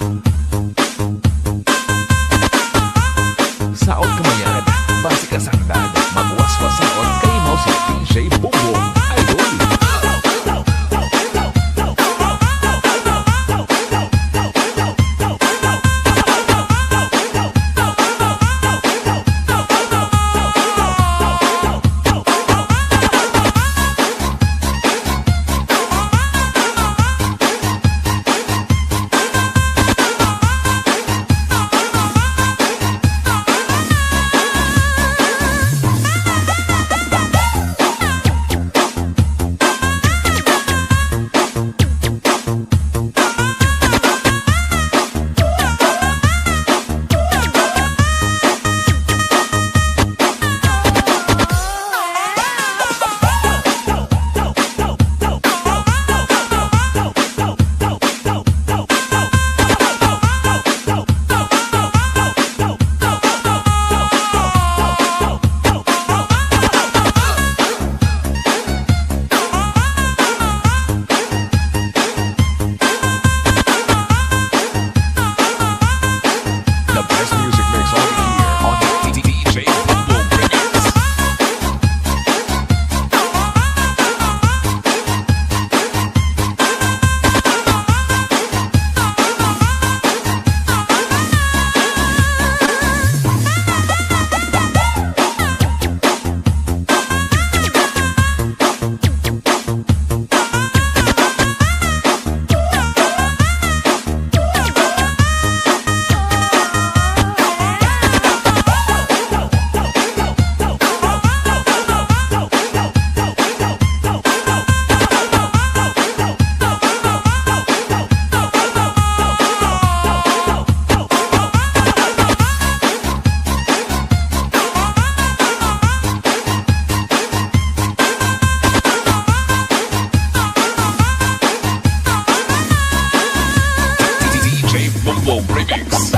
Saot kamayan, basi kasangdan, magwaswasaon kay mo si DJ Bongbong Idol. The best music mix on here on DJ Bongbong Remix. DJ Bongbong Remix.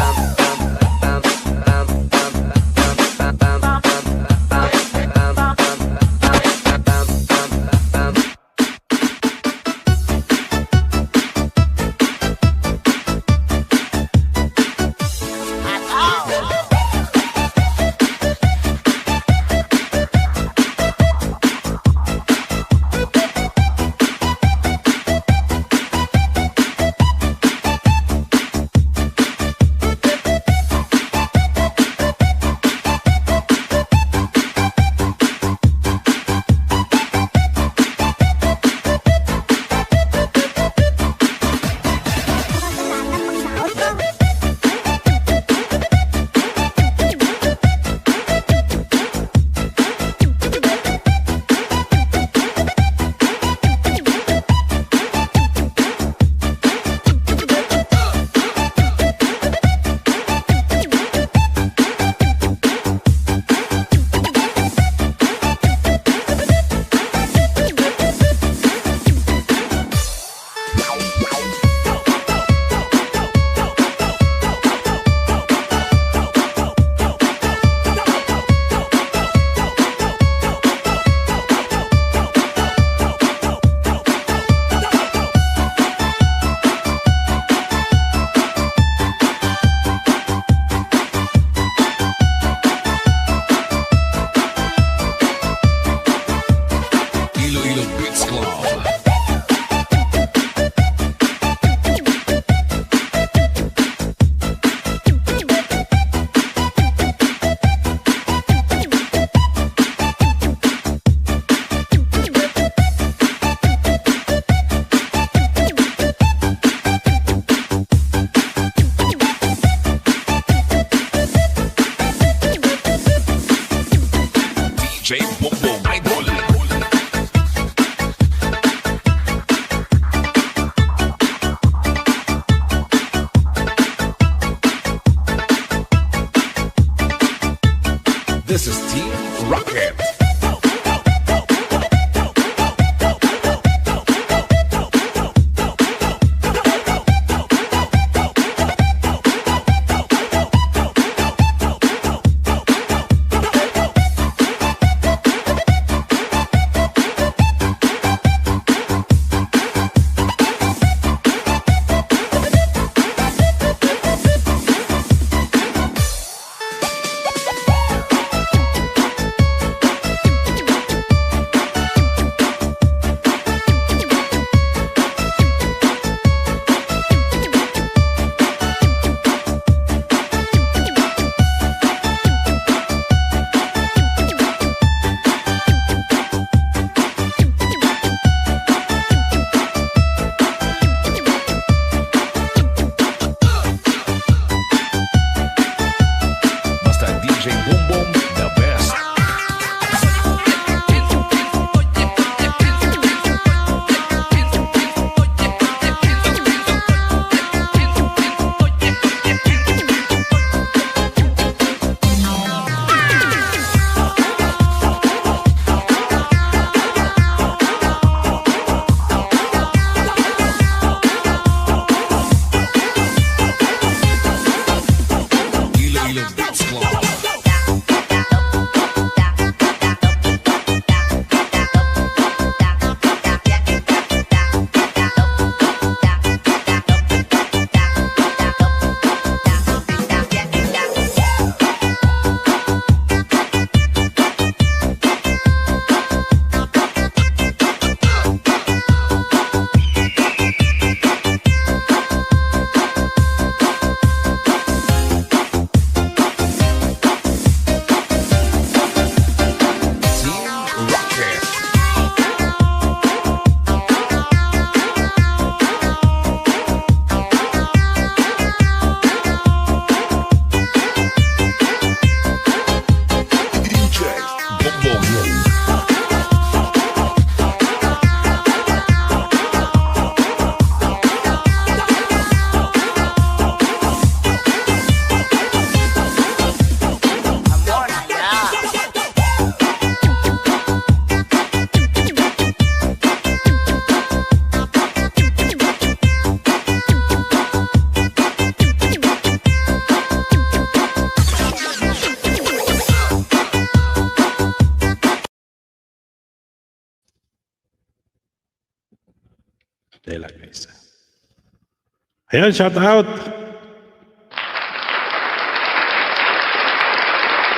Ayan, shout out.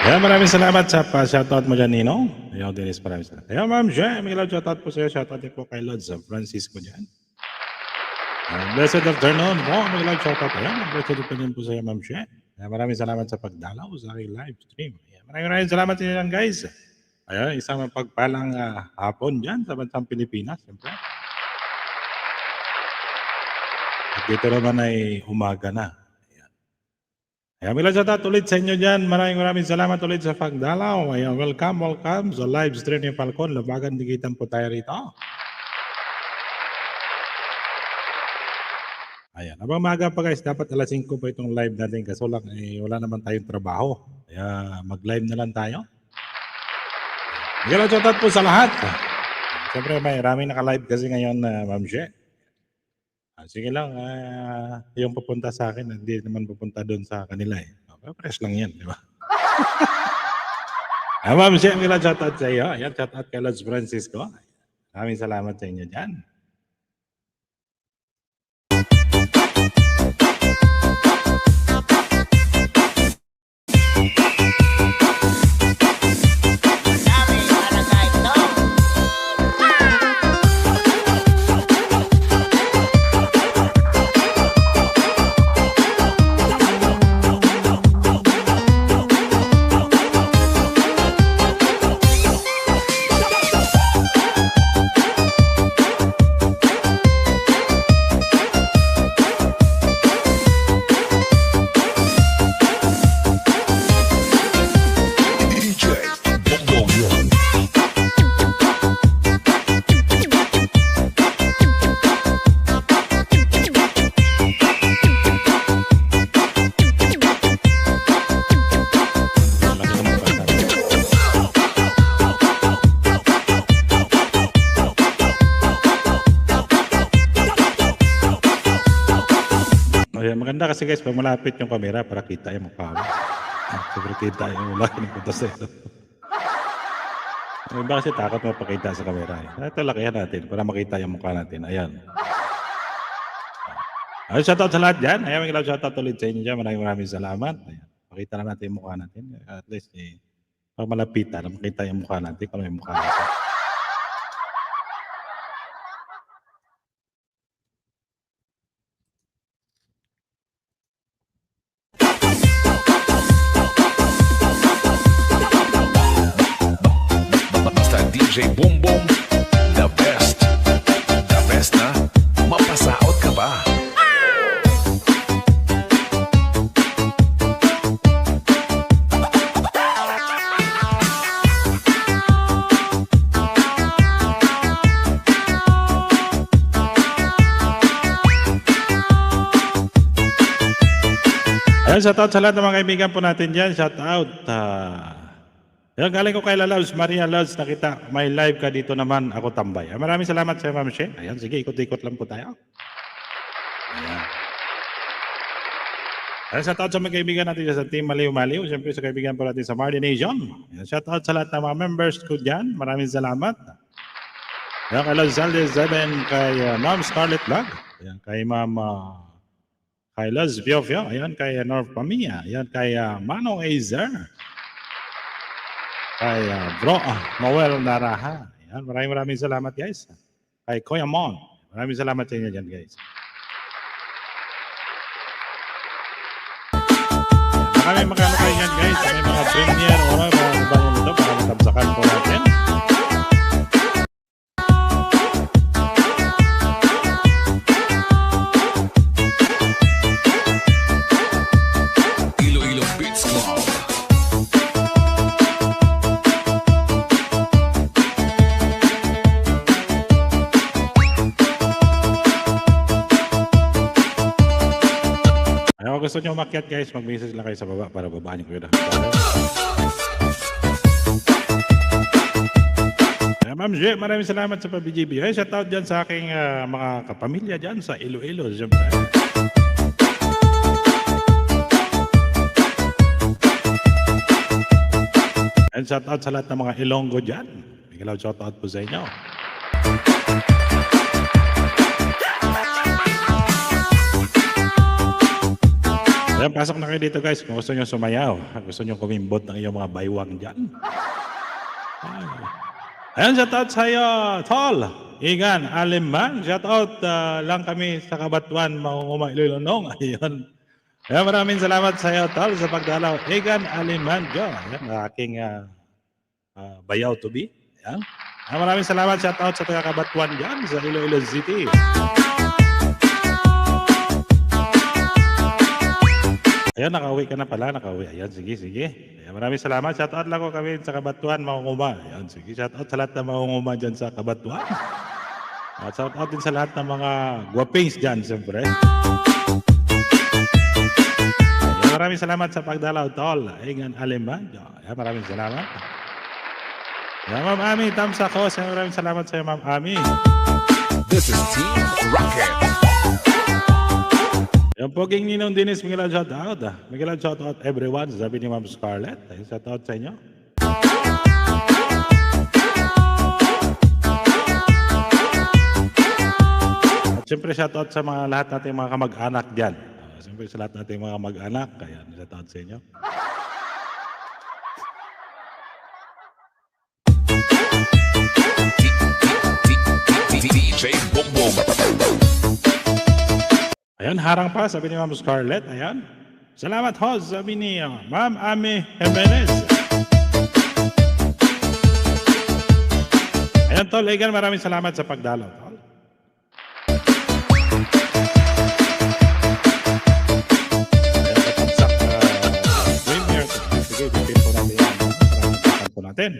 Ayan, maraming salamat sa pa-shoutout mo dyan, Ninong. Ayan, Dennis, maraming salamat. Ayan, Ma'am Jem, may shoutout po sa'yo. Shoutout din po kay Lods Francisco dyan. Blessed afternoon po, may shoutout. Ayan, blessed afternoon po sa'yo, Ma'am Jem. Ayan, maraming salamat sa pagdalaw sa aking live stream. Ayan, maraming salamat sa inyo lang, guys. Ayan, isang pagpalang hapon dyan sa bansang Pilipinas, siyempre. At dito naman ay umaga na. Ayan, may shoutout ulit sa inyo dyan. Maraming salamat ulit sa pagdalaw. Ayan, welcome sa live stream ni Falcon. Labagan digitan po tayo rito. Ayan, abang maga pa guys, dapat alas 5 pa itong live natin kasi wala naman tayong trabaho. Kaya mag-live na lang tayo. Ayan, shoutout po sa lahat. Siyempre, may maraming naka-live kasi ngayon, Ma'am She. Sige lang, yung pupunta sa akin, hindi naman pupunta doon sa kanila eh. Press lang yan, di ba? Ma'am, siya, may shoutout sa iyo. Ayan, shoutout kay Lods Francisco. Maraming salamat sa inyo dyan. Maganda kasi guys, pag malapit yung camera para kita yung mukha mo. Siguro kita yung wala ng punta sa ito. Iba kasi takot mapakita sa camera. Ito lakihan natin para makita yung mukha natin. Ayan. Ay, shoutout sa lahat dyan. Ayan, may shoutout ulit sa inyo dyan. Maraming salamat. Ayan. Pakita lang natin yung mukha natin. At least, pag malapitan, makita yung mukha natin kung may mukha natin. DJ Boom Boom, the best na, mapasaot ka ba? Ayan, shoutout sa lahat ng mga kaibigan po natin dyan. Shoutout. Yan, galing ko kay Lods, Maria Lods, nakita, may live ka dito naman, ako tambay. Maraming salamat sa Ma'am She. Ayan, sige, ikot-ikot lang po tayo. Ayan. Ayan, shoutout sa mga kaibigan natin sa Team Maliw-Maliw. Siyempre sa kaibigan po natin sa Mardi Nation. Ayan, shoutout sa lahat ng mga members ko dyan. Maraming salamat. Ayan, kay Lods Aldes Zeben, kay Ma'am Scarlett Vlog. Ayan, kay Ma'am kay Lods Biofio. Ayan, kay North Pamia. Ayan, kay Manong Azer. Kay Bro Noel Naraha. Ayan, maraming salamat guys. Kay Kuya Mon. Maraming salamat sa inyo dyan guys. Maraming magkano kayo yan guys. May mga premier o mga bagong nito para matabsakan po natin. Kung gusto nyo umakyat guys, mag-message lang kayo sa baba para babaan nyo kayo na. Ma'am J, maraming salamat sa pabigibig. Hey, shout out dyan sa aking mga kapamilya dyan sa Iloilo. Siyempre. And shout out sa lahat ng mga Ilonggo dyan. Bigalaw shout out po sa inyo. Ayan, pasok na kayo dito guys kung gusto nyo sumayaw. Gusto nyo kumimbot ng iyong mga baywang dyan. Ayan, shoutout sa iyo, Tol. Igan, Aliman. Shoutout lang kami sa Kabatuan, Mangunguma, Ilulunong. Ayun. Ayan, maraming salamat sa iyo, Tol, sa pagdalaw. Igan, Aliman. Ayan, aking bayaw to be. Ayan. Ayan, maraming salamat. Shoutout sa taga Kabatuan dyan sa Iloilo City. Ayan, nakauwi ka na pala, nakauwi. Ayan, sige. Ayan, maraming salamat. Shoutout lang ko kami sa Kabatuan, Mangunguma. Ayan, sige. Shoutout sa lahat ng Mangunguma dyan sa Kabatuan. At shoutout din sa lahat ng mga guwapings dyan, siyempre. Ayan, maraming salamat sa pagdalaw, Tol. Ingan Aliman. Ayan, maraming salamat. Ayan, Ma'am Ami, thumbs up ko. Ayan, maraming salamat sa iyo, Ma'am Ami. This is Team Rocket. Yung poging Ninong Dinis, Miguel shoutout. Miguel shoutout everyone, sabi ni Ma'am Scarlett. Ayun, shoutout sa inyo. At siyempre shoutout sa mga lahat nating mga kamag-anak dyan. Siyempre sa lahat nating mga mag-anak. Kaya shoutout sa inyo. DJ Bombom. Ayan, harang pa, sabi ni Ma'am Scarlett. Ayan. Salamat ho, sabi ni Ma'am Ami Jimenez. Ayan, Tol, Egan, maraming salamat sa pagdalaw, Tol. Ayan, katapsak Premier. Sige, dipin po natin yan. Parang po natin.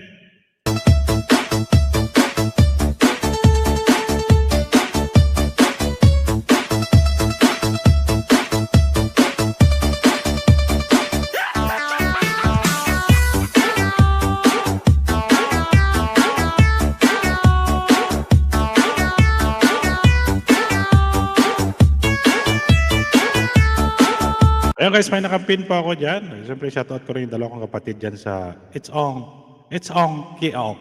Ayun guys, may nakapin po ako dyan. Siyempre, shoutout ko rin yung dalawa kong kapatid dyan sa It's On Kiong.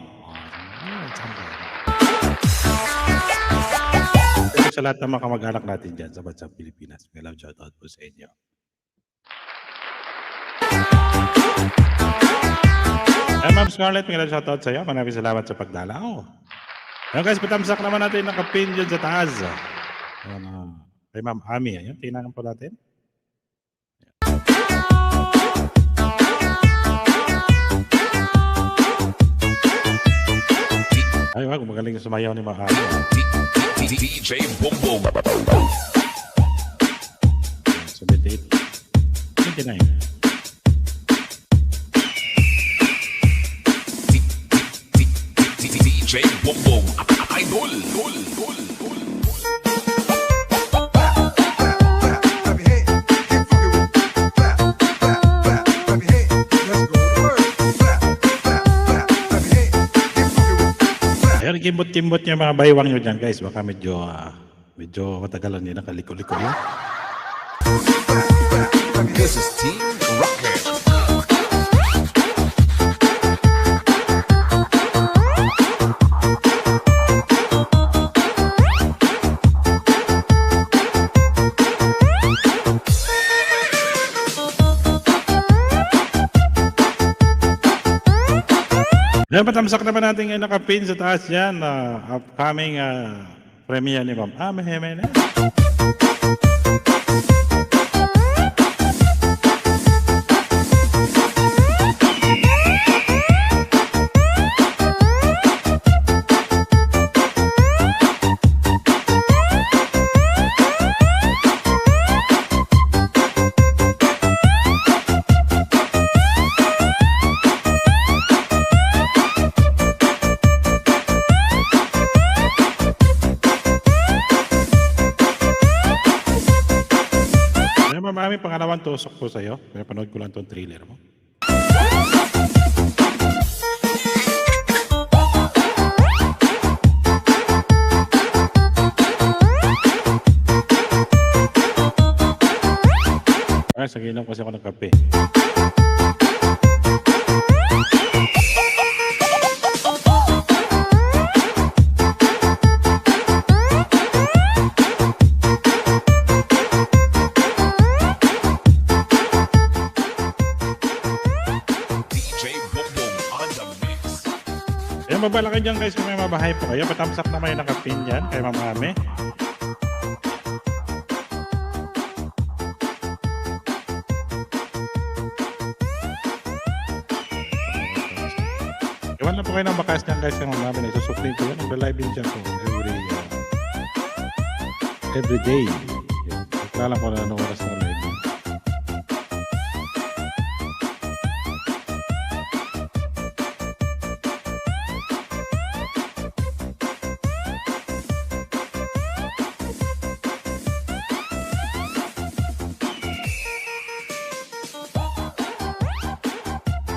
Siyempre sa lahat ng mga kamag-anak natin dyan sa bansang Pilipinas. May love shoutout po sa inyo. Ay, Ma'am Scarlett, may love shoutout sa iyo. Maraming salamat sa pagdalaw. Ayun guys, patamsak naman natin nakapin dyan sa taas. Ayun, kay Ma'am Ami. Ayun, tingnan po natin. Ay, wag, magaling sumayaw ni Mahal. DJ Bombom. 78. 29. DJ Bombom. Idol. Ayan, kimbot-kimbot niya mga baywang nyo dyan, guys. Baka medyo matagalan nila kaliko-liko yun. This is Team Rocket. Ayan, patamsak naman natin ngayon nakapin sa taas yan. Upcoming premiere ni Ma'am Ami Jimenez. Mami, pangalawan tusok po sa'yo. Kaya panood ko lang itong trailer mo. Ay, saginom kasi ako ng kape. mabala kayo dyan guys kung may mabahay po kayo. Patamsak naman yung nakapin dyan kay Ma'am Ame. Iwan na po kayo ng bakas dyan guys kay Ma'am Ame. Nagsusukli ko yun. Nag-live din siya po every day. Kaya lang ko na anong oras na live.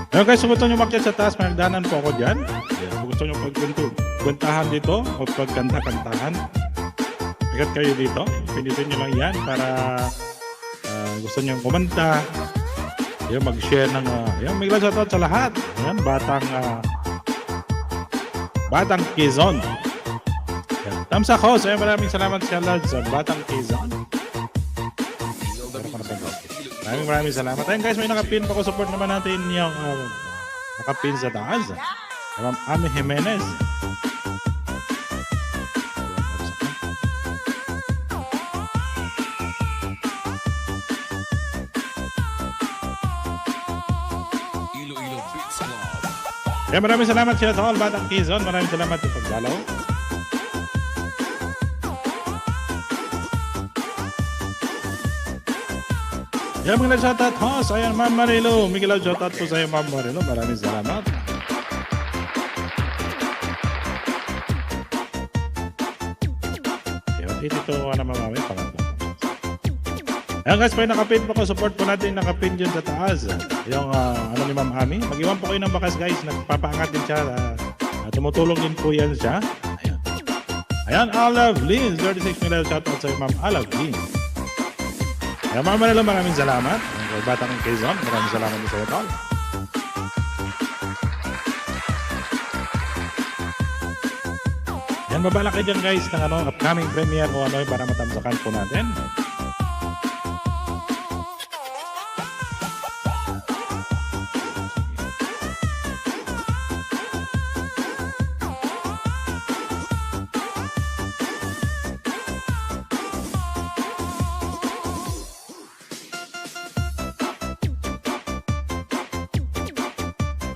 Ngayon guys, kung gusto nyo makyat sa taas, may hagdanan po ako dyan. Kung gusto nyo pagkuntahan dito o pagkanta-kantahan, ikat kayo dito. Pinitin nyo lang yan para gusto nyo kumanta. Yung mag-share ng yung may shoutout sa lahat. Yan, Batang Quezon. Yan. Thumbs up host. Maraming salamat sa lahat sa Batang Quezon. Maraming salamat. Ayun guys, may nakapin pa ko. Support naman natin yung nakapin sa taas. Ma'am Ame Jimenez. Kaya maraming salamat sila sa all Batang Quezon. Maraming salamat sa pagdalaw. Kaya mga nag-shoutout host. Ayan, Ma'am Marilo. Miguel, shoutout po sa iyo, Ma'am Marilo. Maraming salamat. Ito na mamami. Ayan guys, may nakapin po ko. Support po natin nakapin dyan sa taas. Yung ano ni Ma'am Ami. Mag-iwan po kayo ng bakas guys. Nagpapaangat din siya. Tumutulong din po yan siya. Ayan. Ayan, Olive Lynn. 36 million shoutout sa iyo, Ma'am Olive Lynn. Ayan, Ma'am Marilo, maraming salamat. Ang Batang Quezon, maraming salamat din sa iyo, tol. Yan, babala kayo dyan guys ng upcoming premiere o para matamsakan po natin.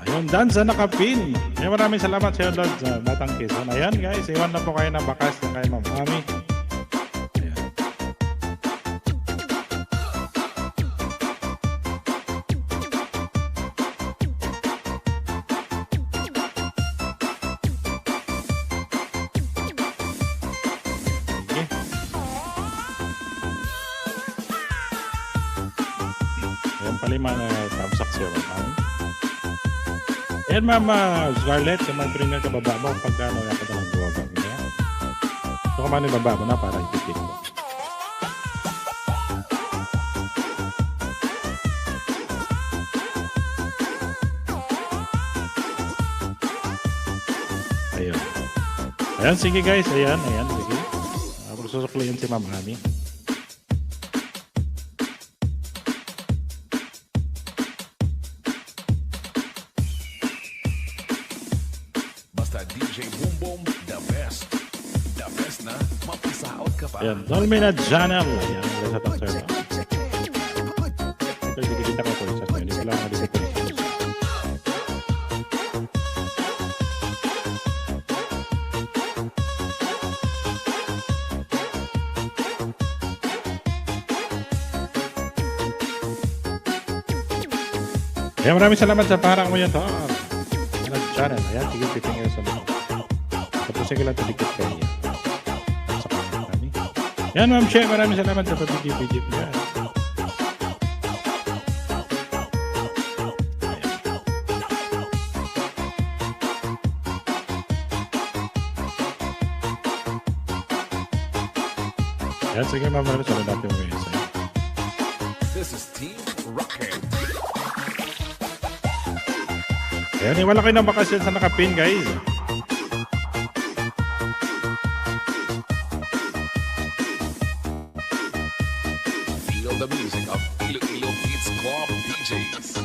Ayun, Dan sa nakapin. Maraming salamat sa iyo, Lord, sa Batang Quezon. Ayan guys, iwan na po kayo ng bakas ng kay Ma'am Ami. Ayan. Sige. Ayan pala yung mga tamsak siya, Ma'am Ami. Ayan, Ma'am Scarlett, sa mga trainer ka baba mo pagka ano yung katalang gawa niya. So, kumano yung baba mo na para ipipit ko. Ayun. Ayan, sige guys. Ayan, sige. Susukliin si Ma'am Ami. DJ Boom Boom, the best. The best na, mapasaot ka pa. Ayan, Dolmina Channel. Ayan, sa top server. Ito, dikita ko po isa. Hindi ko lang dikita ko. Ayan, maraming salamat sa parang mo yan to. Channel. Ayan, sige, pipingin sa mga. Tapos sige lang dikit kayo. Sa kami. Yan, Ma'am Che, maraming salamat sa pag-video-video. Yan. Yan, sige, Ma'am Marlo, sabi natin mo yun. This is Team Rocket. Ayan, wala kayo ng bakas yan sa nakapin, guys. Feel the music of Iloilo Beats Club DJs.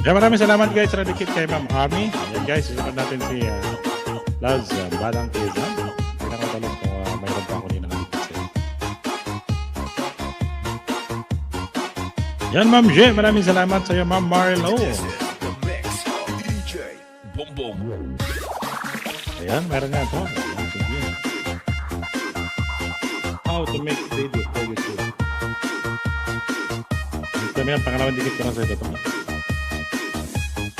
Maraming salamat guys sa dikit kay Ma'am Army. Ayan guys, isunod natin si Laz Balang Quezon. Pinakatalog kung mayroon pa ako nila nakikita sa'yo. Yan Ma'am J, maraming salamat sa iyo Ma'am Marlo. This is the mix of DJ Bongbong. Ayan, meron nga ito. How to make video for YouTube. Ito na yan, pangalawang dikit ko na sa ito.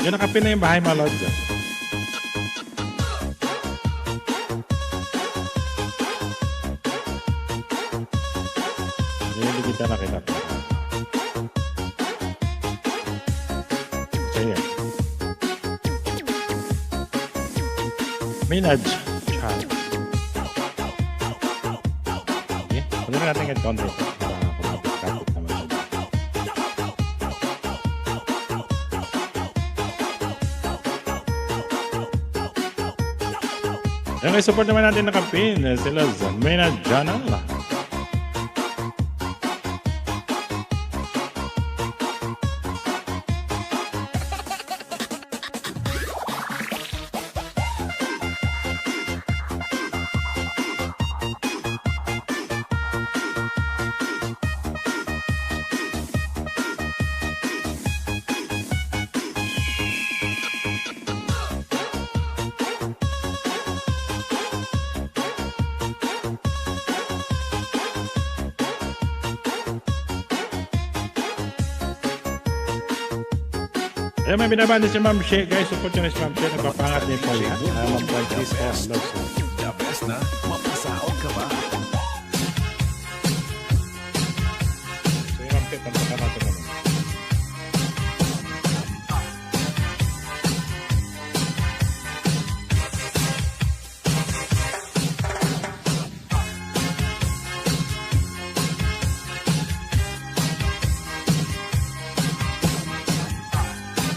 Yan, nakapin na yung bahay mga lods. Yan, dikit na kita. So, yan. Minaj. Okay, pwede na natin kahit konti ito. Para kumapit-kapit naman. Yung support naman natin nakapin, sila Zanmena Janal. Ayan, may binabanda si Ma'am Shea. Guys, support nyo na si Ma'am Shea. Nagpapangat niya po yan. Ma'am Francis. The best na, mapasahod ka ba? So, yung Ma'am Shea, tantakan natin naman.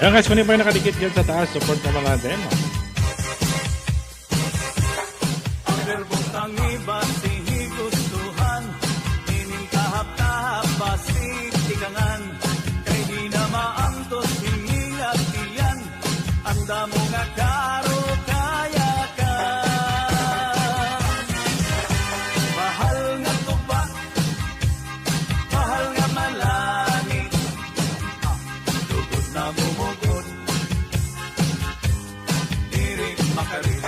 Ayan guys, kung hindi pa yung nakadikit yan sa taas, support naman natin. Verbong tangiba, sihi gustuhan, ining kahap-kahap, basig tikangan, kay di na maantos, hingilap tiyan, ang damo nga karo kaya ka. Mahal nga tuba, mahal nga malani, tugod na bumugod, diri makarin.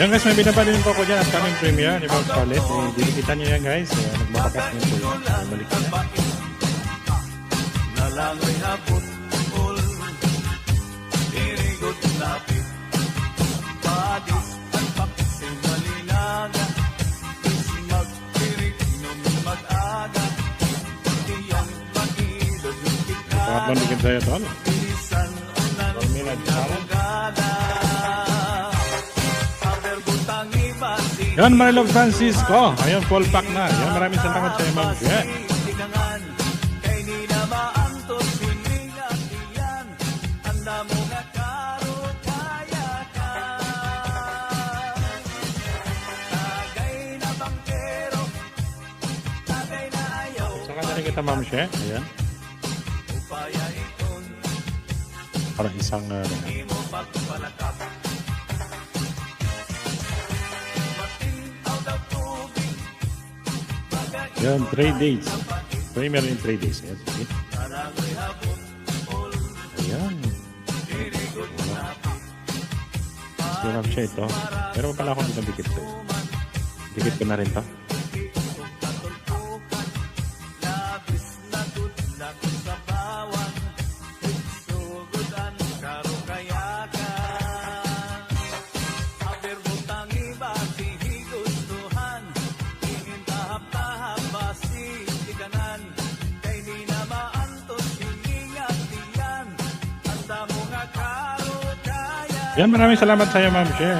Ayan guys, may binabalin po ako dyan at kaming premiere ni Bob Scarlett. Dilikitan nyo yan guys. Nagbabakas nyo po yan. Balik na. Nalangoy hapon ul dirigot lapit padis ang paksing malinaga isimag tirik nung mag-aga diyan magilod yung Pangatlong dikit sa'yo ito. bilisan unan Pamilad sa narugada haberbutang ibasi Yan, Marlo Francisco. Ayun, full pack na. Yan, maraming salamat sa iyo, Ma'am Shea. tikangan kay di na maantos hinilat iyan anda mo nga karo kaya ka tagay na bangkero tagay na ayaw Saka na rin kita, Ma'am Shea. Ayan. upaya iton Parang isang di mo pagpalakap matintaw daw tubig bagay yan, 3 days. Premiere in 3 days. Ayan, sige. narangoy hapon ul Ayan. dirigot lapit Si Ma'am Shea ito. Pero pala akong itong dikit sa'yo. Dikit ko na rin to. labis na tudlak sa bawang sugudan karo kaya ka haberbutang iba gustuhan ingin tahap-tahap basi tikanan kay di na maantos hiningat tiyan anda mo nga karo kaya Yan, maraming salamat sa iyo, Ma'am Shea.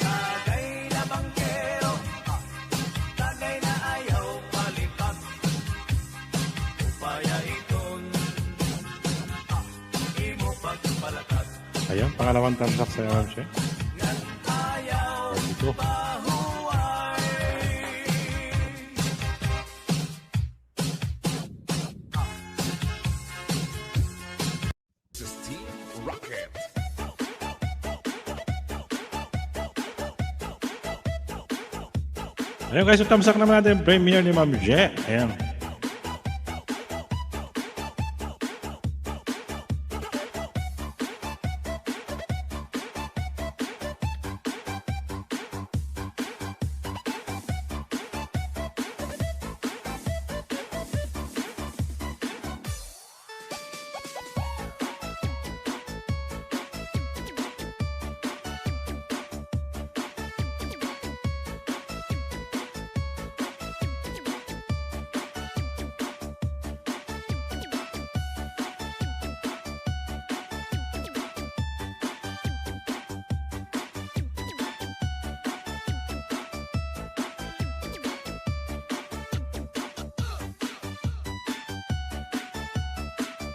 tagay na bangkero tagay na ayaw palipat upaya iton imo pagpalakat Ayan, pangalawang tamsak sa iyo, Ma'am Shea. ngan ayaw Dito. pahuway Ayun guys, tamsak naman natin yung premiere ni Ma'am Je. Ayan.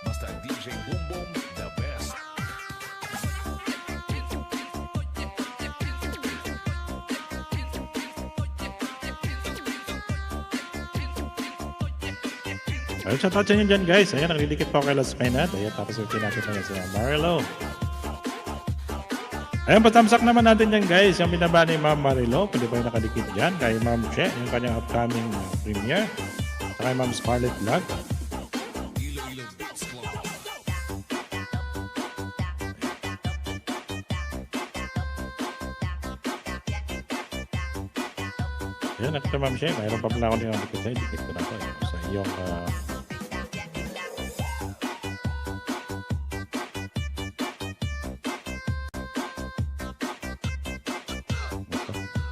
Basta DJ Boom Boom, the best. Ayun, shoutout sa inyo dyan guys. Ayan, nakidikit pa ako kay Las Peñas. Ayan, tapos pinakit na si Marilo. Ayun, patamsak naman natin dyan guys. Yung binaba ni Ma'am Marilo. Pwede ba yung nakadikit dyan? Kay Ma'am Che, yung kanyang upcoming premiere. At kay Ma'am Scarlett Vlog. Iloilo Beats Club. Ayan, nakita Ma'am Che. Mayroon pa pala ako niyong dikit sa'yo. Dikit ko na to. Sa iyong...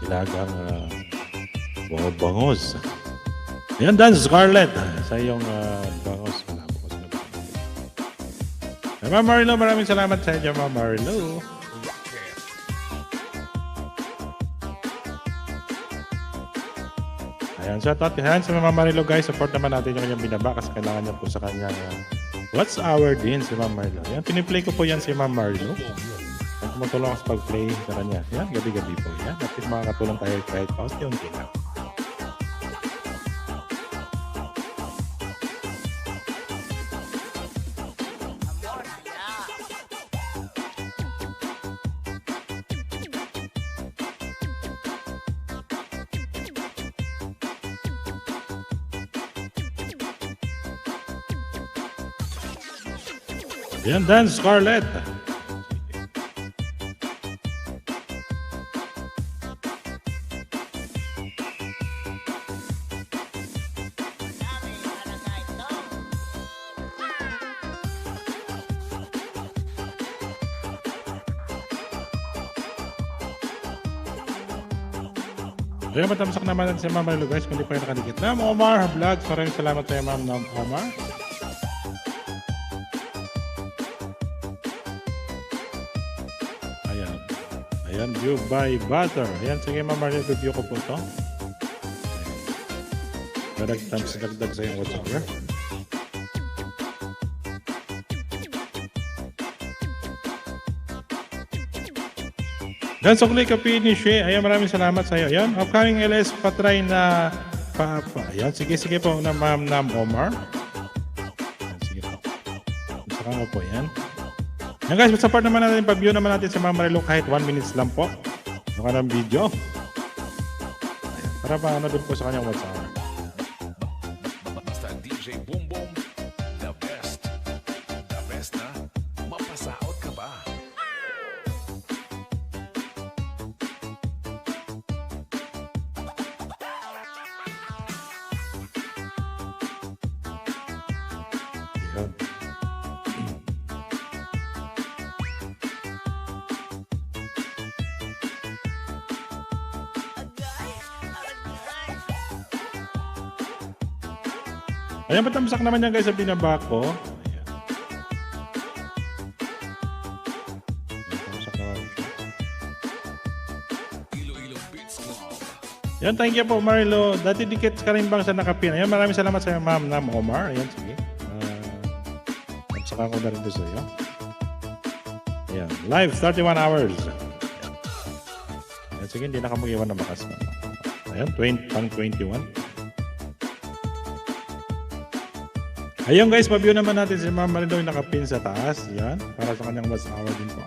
ilagang bangos. Ayan, Dan Scarlett. Sa iyong bangos. Ma'am Marilo, maraming salamat sa inyo, Ma'am Marilo. Ayan, shout out sa Ma'am Marilo guys. Support naman natin yung kanyang binaba kasi kailangan niya po sa kanyang What's Our din si Ma'am Marilo. Ayan, piniplay ko po yan si Ma'am Marilo. Ang tumutulong ako sa pag-play sa kanya. Yan, gabi-gabi po yan. At least makakatulong tayo kahit paunti-unti lang. Yan, Dan Scarlett. Ayan, matamsak naman si Ma'am Marilo guys, kung di pa yung nakadikit. Ma'am Omar Vlog, maraming salamat tayo Ma'am Omar. Ayan. Ayan, view by butter. Ayan, sige Ma'am Marilo, review ko po ito. Dagdag sa yung whatsoever. Dan Sokli ka finish eh. Ayan, maraming salamat sa iyo. Ayan, upcoming LS patry na ayan, sige po na Ma'am Omar. Ayan, sige po. Saka ko po yan. Ayan guys, support naman natin, pag-view naman natin si Ma'am Marilo kahit 1 minutes lang po. Yung kanang video. Ayan, para paano din po sa kanyang WhatsApp. Basta DJ Boom Boom, the best. The best na, mapasaot ka ba? Ayan. Ayan, patamsak naman yan guys sa binaba ko. Ayan. Patamsak naman siya. Iloilo Beats Club. Yan, thank you po Marilo. Dati dikit ka rin bang sa nakapin. Ayan, maraming salamat sa Ma'am Omar. Ayan, sige. Patamsakan ko na rin doon sa iyo. Ayan, live 31 hours. Ayan, sige, hindi na ka mag-iwan na bakas. Ayan, pang 21. Ayun guys, pa-view naman natin si Ma'am Marilo yung nakapin sa taas. Yan, para sa kanyang What's Our din po.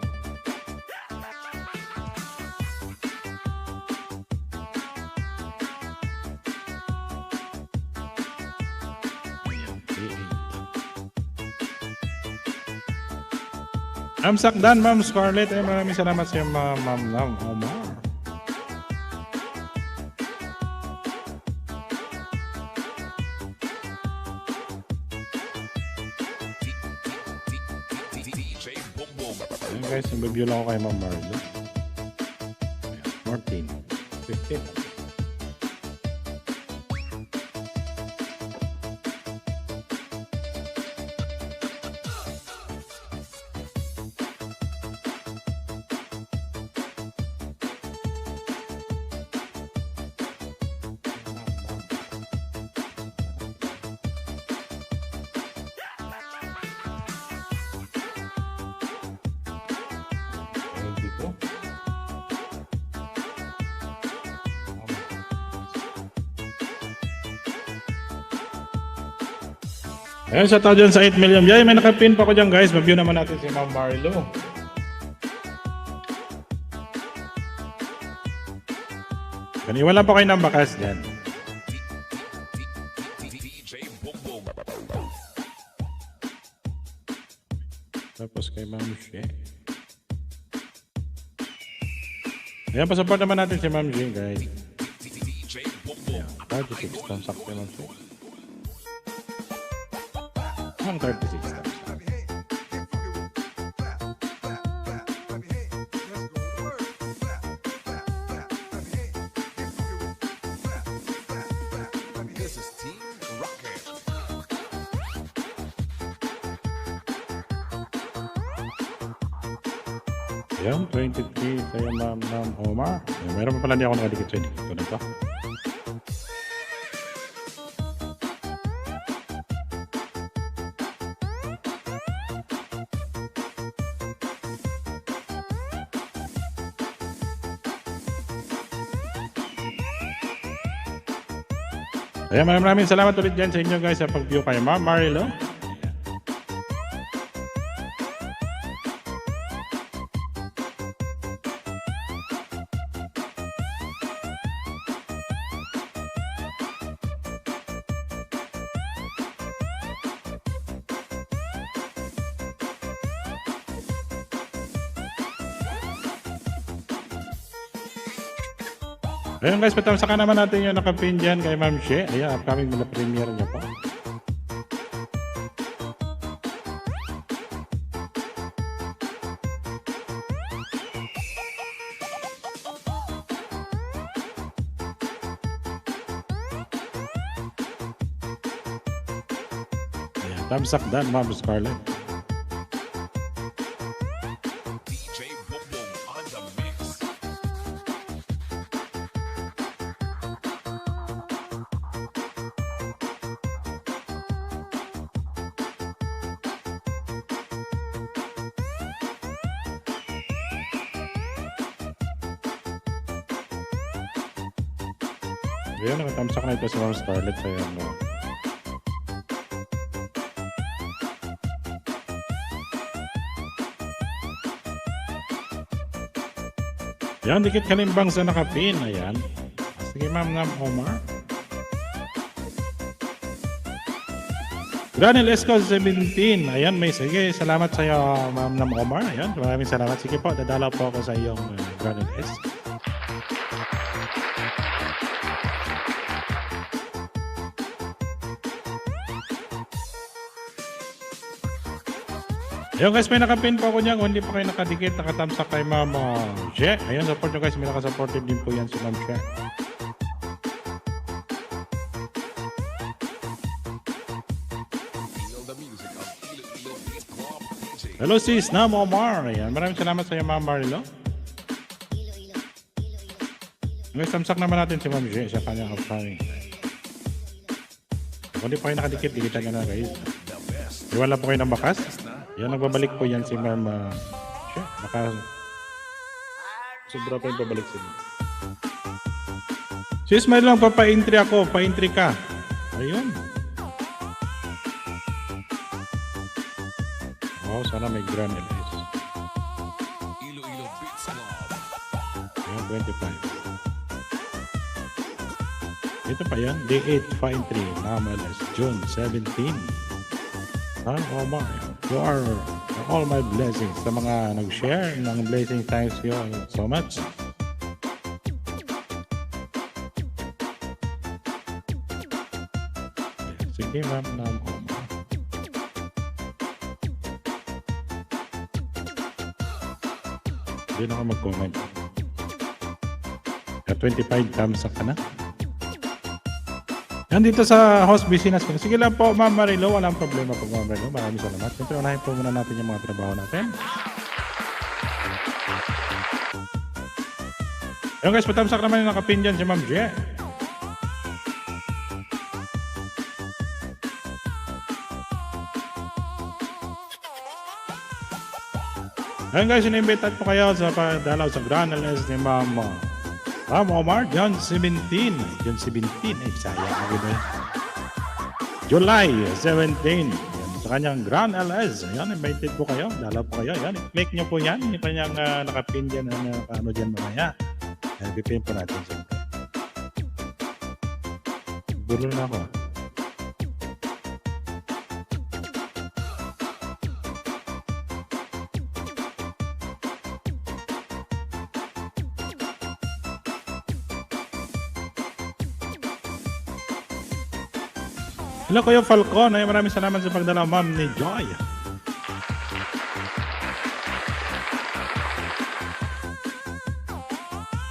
Ma'am Sakdan, Ma'am Scarlett, ay maraming salamat sa iyo, Ma'am Nam Omar. DJ Boom Boom. Ayun guys, nag-review lang ako kay Ma'am Marlo. Ayan, 14, 15. Ayun dito. Ayun, shout out dyan sa 8 million. Yay, may nakapin pa ko dyan guys. Review naman natin si Ma'am Marlo. Kaniwala pa kayo ng bakas dyan. DJ Boom Boom. Tapos kay Ma'am She. Ayan, pasupport naman natin si Ma'am She guys. DJ Boom Boom. 36 tong sakto lang siya. Ang 36 tong. This is Team Rocket. Ayan, 23 kaya Ma'am Omar. Ayan, meron pa pala hindi ako nakadikit sa dito na to. Ayan, maraming salamat ulit dyan sa inyo guys sa pag-view kay Ma'am Marilo. Ayun guys, patamsakan naman natin yung nakapin dyan kay Ma'am She. Ayan, upcoming na premiere niya po. Ayan, tamsak dan Ma'am Scarlett. DJ Boom Boom on the mix. Ayan, nakatamsak na ito sa Ma'am Scarlett sa yan. No? Ayan, dikit kalimbang sa nakapin. Ayan. Sige Ma'am Omar. Granel Esco 17. Ayan, may sige. Salamat sa iyo, Ma'am Omar. Ayan, maraming salamat. Sige po, dadala po ako sa iyong Granel Esco. Ayun guys, may nakapin po ako niyan. Kung hindi pa kayo nakadikit, nakatamsak kay Ma'am She. Ayun, support nyo guys. May nakasupported din po yan si Ma'am She. Feel the music of Iloilo Beat Club DJ. Hello sis, Nam Omar. Ayan, maraming salamat sa iyo Ma'am Marilo. Guys, tamsak naman natin si Ma'am She sa kanyang upcoming. Kung hindi pa kayo nakadikit, dikitan nyo na guys. The best. Iwala po kayo ng bakas. Yan, nagbabalik po yan si Ma'am She. Sobra pa yung babalik sila. Sis, may lang pa-entry ako. Pa-entry ka. Ayun. Oh, sana may grand LS. Iloilo Beats Club. Ayun, 25. Ito pa yan. Day 8, pa-entry. Naman LS. June 17. Oh my. You are all my blessings. Sa mga nag-share ng blessing, thanks you so much. Sige ma'am, hindi na ako mag-comment. 25 thumbs up ka na. Yan dito sa host business ko. Sige lang po, Ma'am Marilo. Walang problema po, Ma'am Marilo. Maraming salamat. Siyempre, unahin po muna natin yung mga trabaho natin. Ayun guys, patamsak naman yung nakapin dyan si Ma'am Je. Ayun guys, inimbitan po kayo sa pagdalaw sa Grand LS ni Ma'am Omar, John 17. John 17, sayang ako ba? July 17. Yan, sa kanyang Grand LS. Ayan, invited po kayo. Dalaw po kayo. Ayan, i-click nyo po yan. Yung kanyang nakapin dyan, ano dyan mamaya. Ayan, pipin po natin siya. Bulo na ako. Hello Kuya Falcon, ay maraming salamat sa pagdala ma'am ni Joy.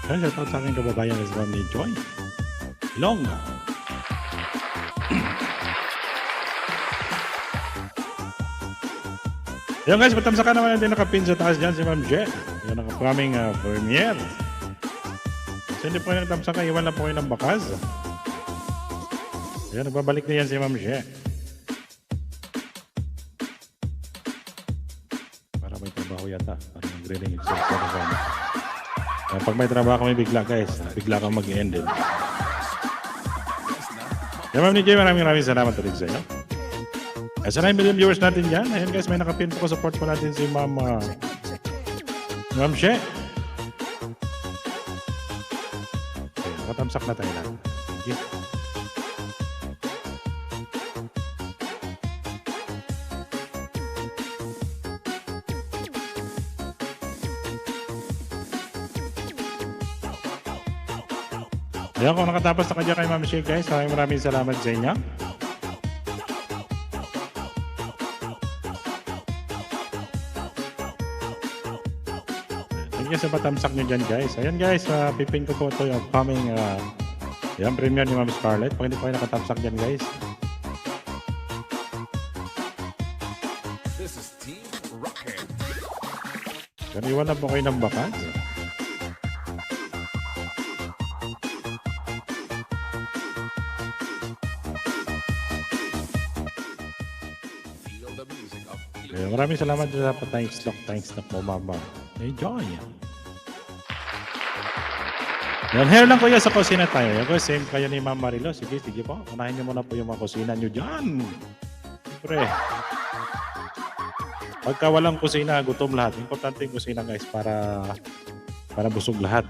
Ayan, shout out sa aking kababayan is ma'am ni Joy. Long. Ayan guys, patamsakan naman natin nakapin sa taas dyan si Ma'am Je. Ayan ang upcoming premiere. Kasi hindi po kayo nagtamsakan, iwan lang po kayo ng bakas. Ayan, nagbabalik na yan si Ma'am Je. Para may trabaho yata. Para mag-reading itself. Pag may trabaho kami bigla guys, bigla kang mag-ended. Ayan Ma'am ni Je, maraming salamat ulit sa inyo. Sa 9 million viewers natin dyan. Ayan guys, may nakapin po ko. Support po natin si Ma'am Je. Okay, nakatamsak na tayo lang. Thank you. Ayan, kung nakatapos na kanya kay Ma'am Shea guys, maraming salamat sa inyo. Thank you sa patamsak nyo dyan guys. Ayan guys, pipin ko po ito yung upcoming premiere ni Ma'am Scarlett. Pag hindi po kayo nakatamsak dyan guys. This is Team Rocket. Kaniwan na po kayo ng bakas. Maraming salamat sa thanks na po mama. Enjoy. Yan, here lang kuya sa kusina tayo. Yan ko, same kayo ni Ma'am Marilo. Sige po. Unahin niyo muna po yung mga kusina niyo dyan. Siyempre. Pagka walang kusina, gutom lahat. Importante yung kusina guys para busog lahat.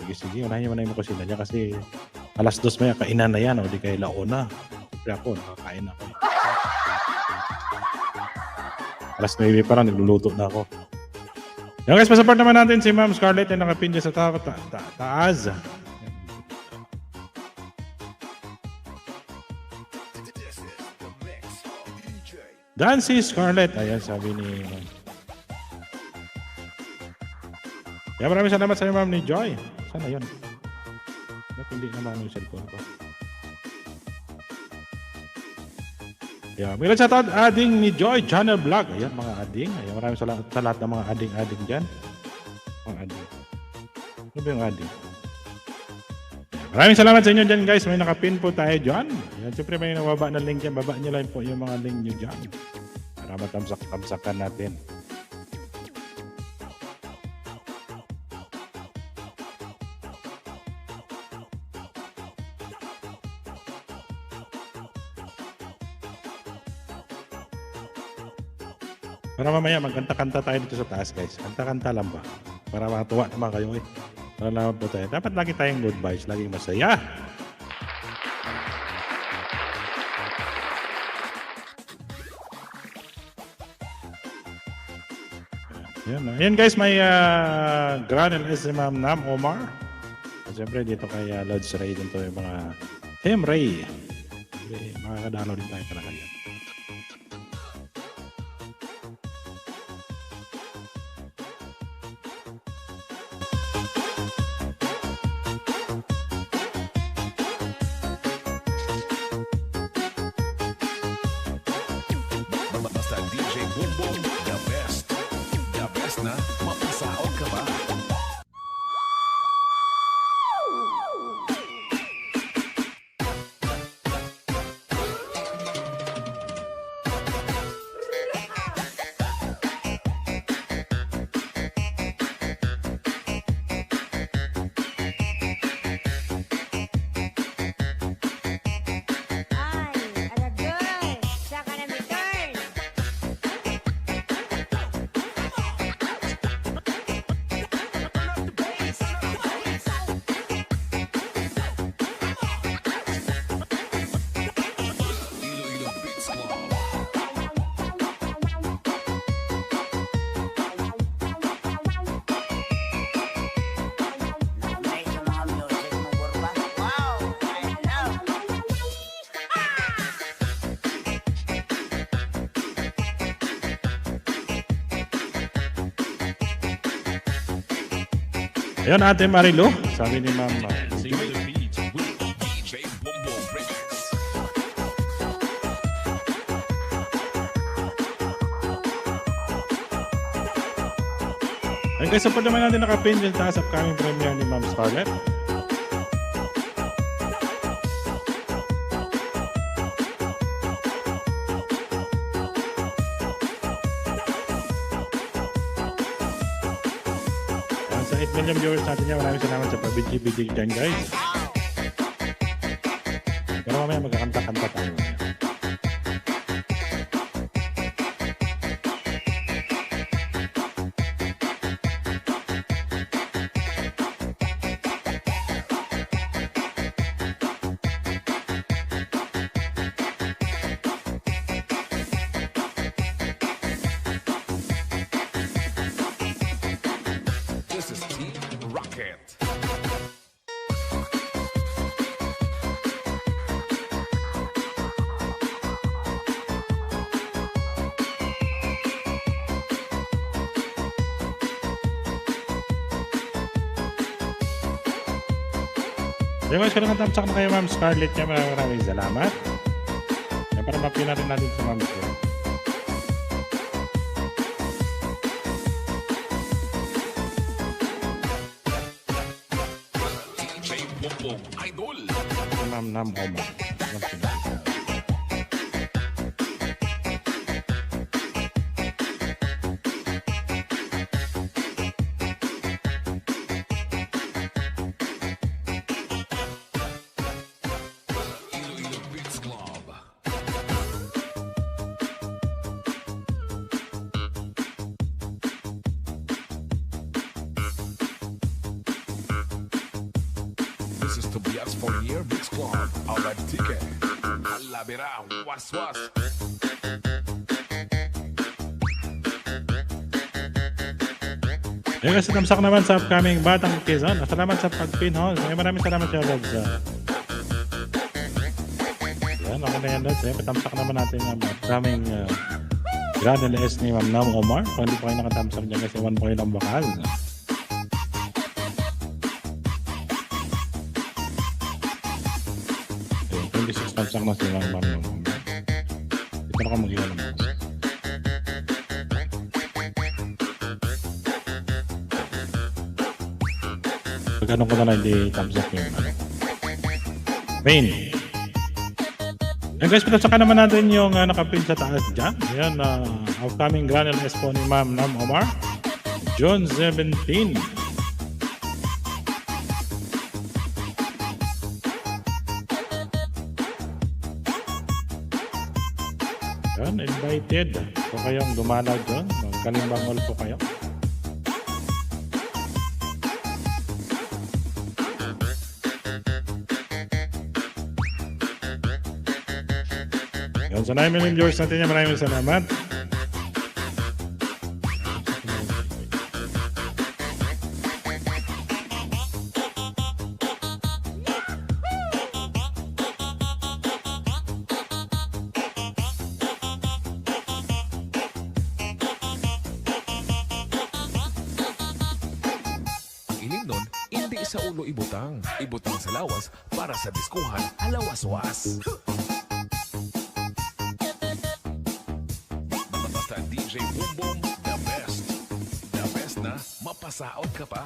Sige. Unahin niyo muna yung kusina niya kasi alas 2 may kainan na yan o di kayo laona. Siyempre ako, nakakain ako. Alas 9 parang nagluluto na ako. Yan guys, pasaport naman natin si Ma'am Scarlett na nakapin dyan sa taas. Dancy Scarlett. Ayan, sabi ni Ma'am. Yan, maraming salamat sa Ma'am ni Joy. Sana yun? Ba't hindi naman yung cellphone ko? Yeah, may sa taon, ading ni Joy Channel Vlog. Ayan, mga ading. Ayan, maraming salamat sa lahat ng mga ading-ading dyan. Mga ading. Ano ba yung ading? Maraming salamat sa inyo dyan, guys. May nakapin po tayo dyan. Ayan, siyempre may nababa na link dyan. Baba nyo lang po yung mga link nyo dyan. Para matamsak-tamsakan natin. Para mamaya magkanta-kanta tayo dito sa taas guys. Kanta-kanta lang ba? Para matuwa naman kayo eh. Para naman po tayo. Dapat lagi tayong good vibes. Laging masaya. Ayan guys, may Grand LS si Ma'am Nam Omar. At syempre dito kay Lods Ray din to yung mga Team Ray. Makakadalaw din tayo talaga yan. Basta DJ Boom Boom, the best. The best na mapasahod ka ba? Ay, alagay. Saka na may turn. Iloilo Beats Club. May sa mga music mo, Burba. Wow! I love! Ayun, Ate Marilu. Sabi ni Ma'am. Feel the beat with DJ Boom Boom Remix. Ayun guys, support naman natin nakapin dyan sa upcoming premiere ni Ma'am Scarlett. Ayun, sa 8 million viewers natin yan, maraming salamat sa pag-BG dyan guys. Pero mamaya magkakanta-kanta tayo. This is Team Rocket. Ayun guys, kung natamsak na kayo Ma'am Scarlett niya, maraming salamat. Ayun, para mapin natin natin sa Ma'am Scarlett. DJ Boom Boom Idol. Si Ma'am Nam Omar. Ma'am Scarlett. Iloilo Beats Club. This is Tobias Fournier Beats Club. Alright, ticket. Alabera, was. Ayun guys, tamsak naman sa upcoming Batang Quezon. Salamat sa pag-pin ho. Maraming salamat sa Lods. Yan, okay na yan Lods. Patamsak naman natin ang upcoming Grand LS ni Ma'am Nam Omar. Kung hindi pa kayo nakatamsak dyan kasi 1 point ang bakal. Okay, 26 tamsak na si Ma'am Nam Omar. Ito na ka mag-iwan naman. Ganun ko na lang hindi thumbs up yung main. And guys, pinasaka naman natin yung nakapin sa taas dyan. Ayan, upcoming Grand LS po ni Ma'am Nam Omar. June 17. Ayan, invited. Kung kayong dumalaw doon, magkalimbangol po kayo. Yun, sa 9 million viewers natin yan, maraming salamat. sa ulo ibutang. Ibutang sa lawas para sa diskuhan alawas-was. Basta DJ Boom Boom, the best. The best na mapasaot ka pa.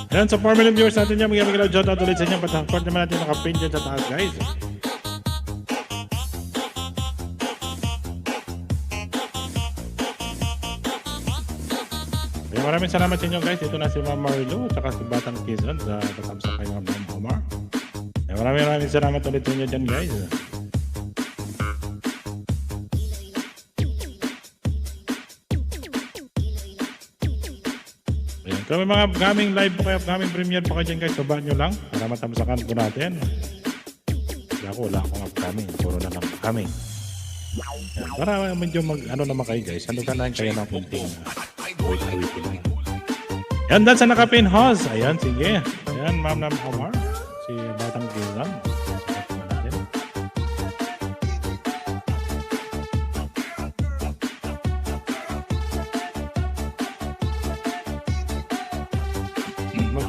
Yan, sa 4 million viewers natin yan, magiging shoutout ulit sa inyo. Patangkot naman natin nakapin dyan sa taas, guys. Kaya maraming salamat sa inyo, guys. Ito na si Ma'am Marilu at saka si Batang Quezon sa patamsak kay Ma'am Omar. Kaya maraming salamat ulit sa inyo dyan, guys. Kung may mga upcoming live po kayo, upcoming premiere po kayo dyan, guys, babaan nyo lang para matamsakan po natin. Wala akong upcoming, puro na lang upcoming. Yan, para medyo ano naman kayo, guys, ano ka lang kayo ng kunting wait. Yan, dahil sa nakapin house. Ayan, sige. Ayan, Ma'am Omar, si Batang Quezon.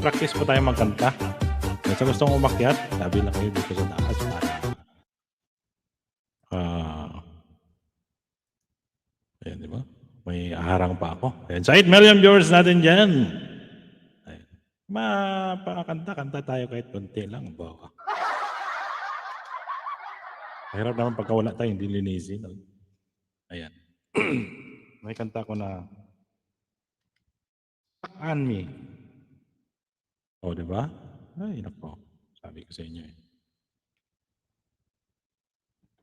Practice po tayo magkanta. Kung gusto mong umakyat, sabi lang kayo dito sa taas para ayan, di ba? May aharang pa ako. Ayan, sa 8 million viewers natin dyan. Ayan. Mapakanta-kanta tayo kahit konti lang. Bawa. Mahirap naman pagka wala tayo, hindi linisin. Ayan. May kanta ko na Stuck on Me. O, di ba? Ay, nako. Sabi ko sa inyo eh.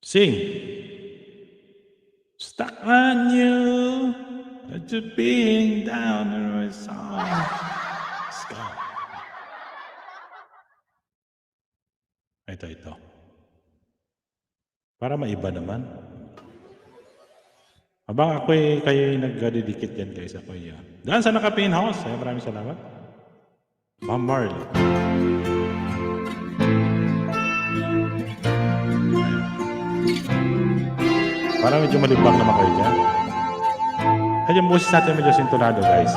Sing! Stuck on you, to being down in my song. Let's go. Ito. Para maiba naman. Habang ako'y kayo'y nagdidikit yan, guys, ako'y daan sa nakapin house. Ay, maraming salamat. Ma'am Marley. Para medyo malibang naman kayo dyan. Kaya yung boses natin medyo sintonado, guys.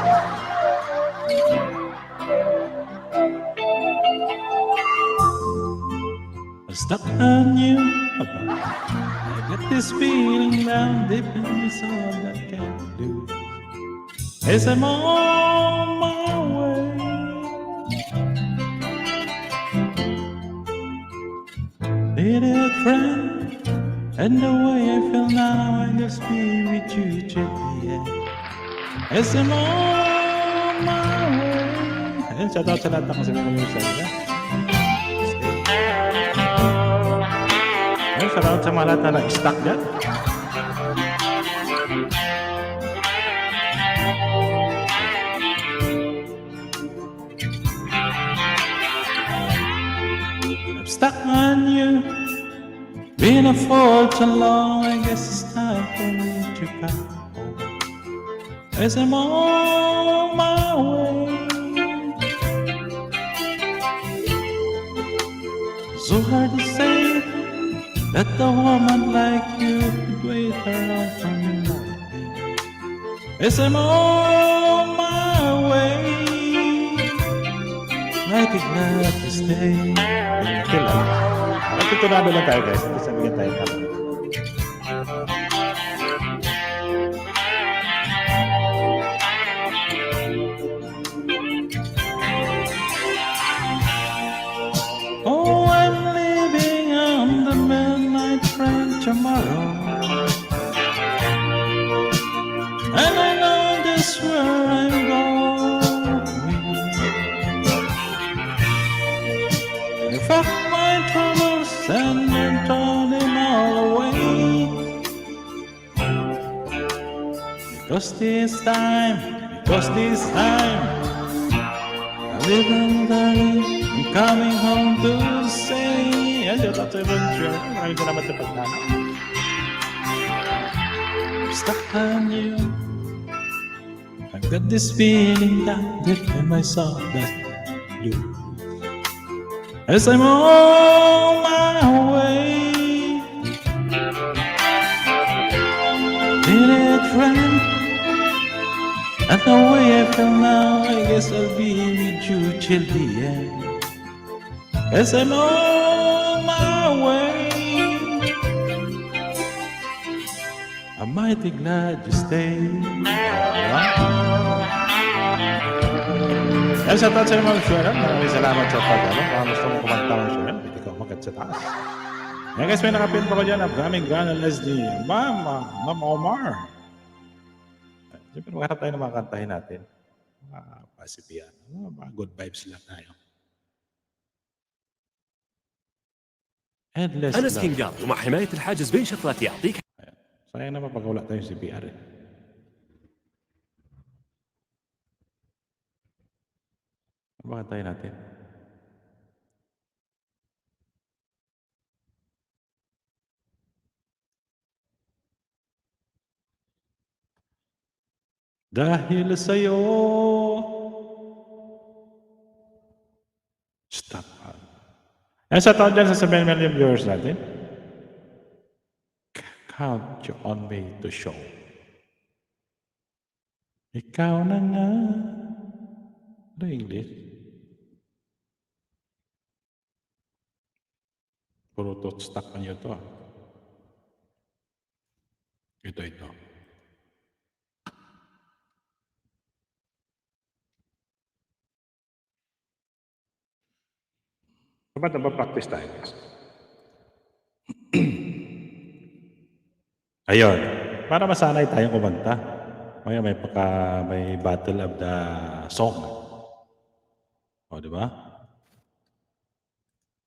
I'm stuck on you. I got this feeling down deep in my soul that I can't do. As I'm on my way. Little friend, and the way I feel now, I just be with you, yeah. As I'm on my way. Ayun, shout out sa lahat ng kasi mga music. Ayun, shout out sa mga lahat na na-stuck dyan. Stuck on you, been a fault so long, I guess it's time for me to go. As I'm on my way, so hard to say that a woman like you could wait around for me like me. As I'm on my way, mighty glad to stay. Ito lang. Nagtutunado lang tayo, guys. Hindi sabihin tayo kami. Oh, I'm leaving on the midnight train tomorrow, and I know just where I'm going. If I my troubles and then turn them all away, because this time Little darling, I'm coming home to say. Yan, shout out sa Ron Sher. Maraming salamat sa pagtanong. Stuck on you. I've got this feeling down deep in my soul that you. As I'm on my way, did it friend? And the way I feel now, I guess I'll be with you till the end. As I'm on my way, I'm mighty glad you stayed. Yan, shout out sa iyo mga Sharon. Maraming salamat sa pag-ano. Kung gusto mo kumanta ng Sharon, pwede ka umagat sa taas. Yan guys, may nakapin pa ko dyan. Upcoming Ghana Leslie. Ma'am Omar. Siyempre, maghanap tayo ng mga kantahin natin. Mga pasipian. Mga good vibes lang tayo. Endless أنس love. كينجارد ومع حماية الحاجز بين شغلات يعطيك Sayang naman pag wala tayong CPR eh. Ano ba kantahin natin? Dahil sa'yo. Stop. Yan sa taon dyan sa 7 million viewers natin. Count you on me to show. Ikaw na nga. Ano yung English? Puro to stuck pa niyo to. Ito. Dapat practice tayo guys. Ayun. Para masanay tayong kumanta. May may battle of the song. O, di ba?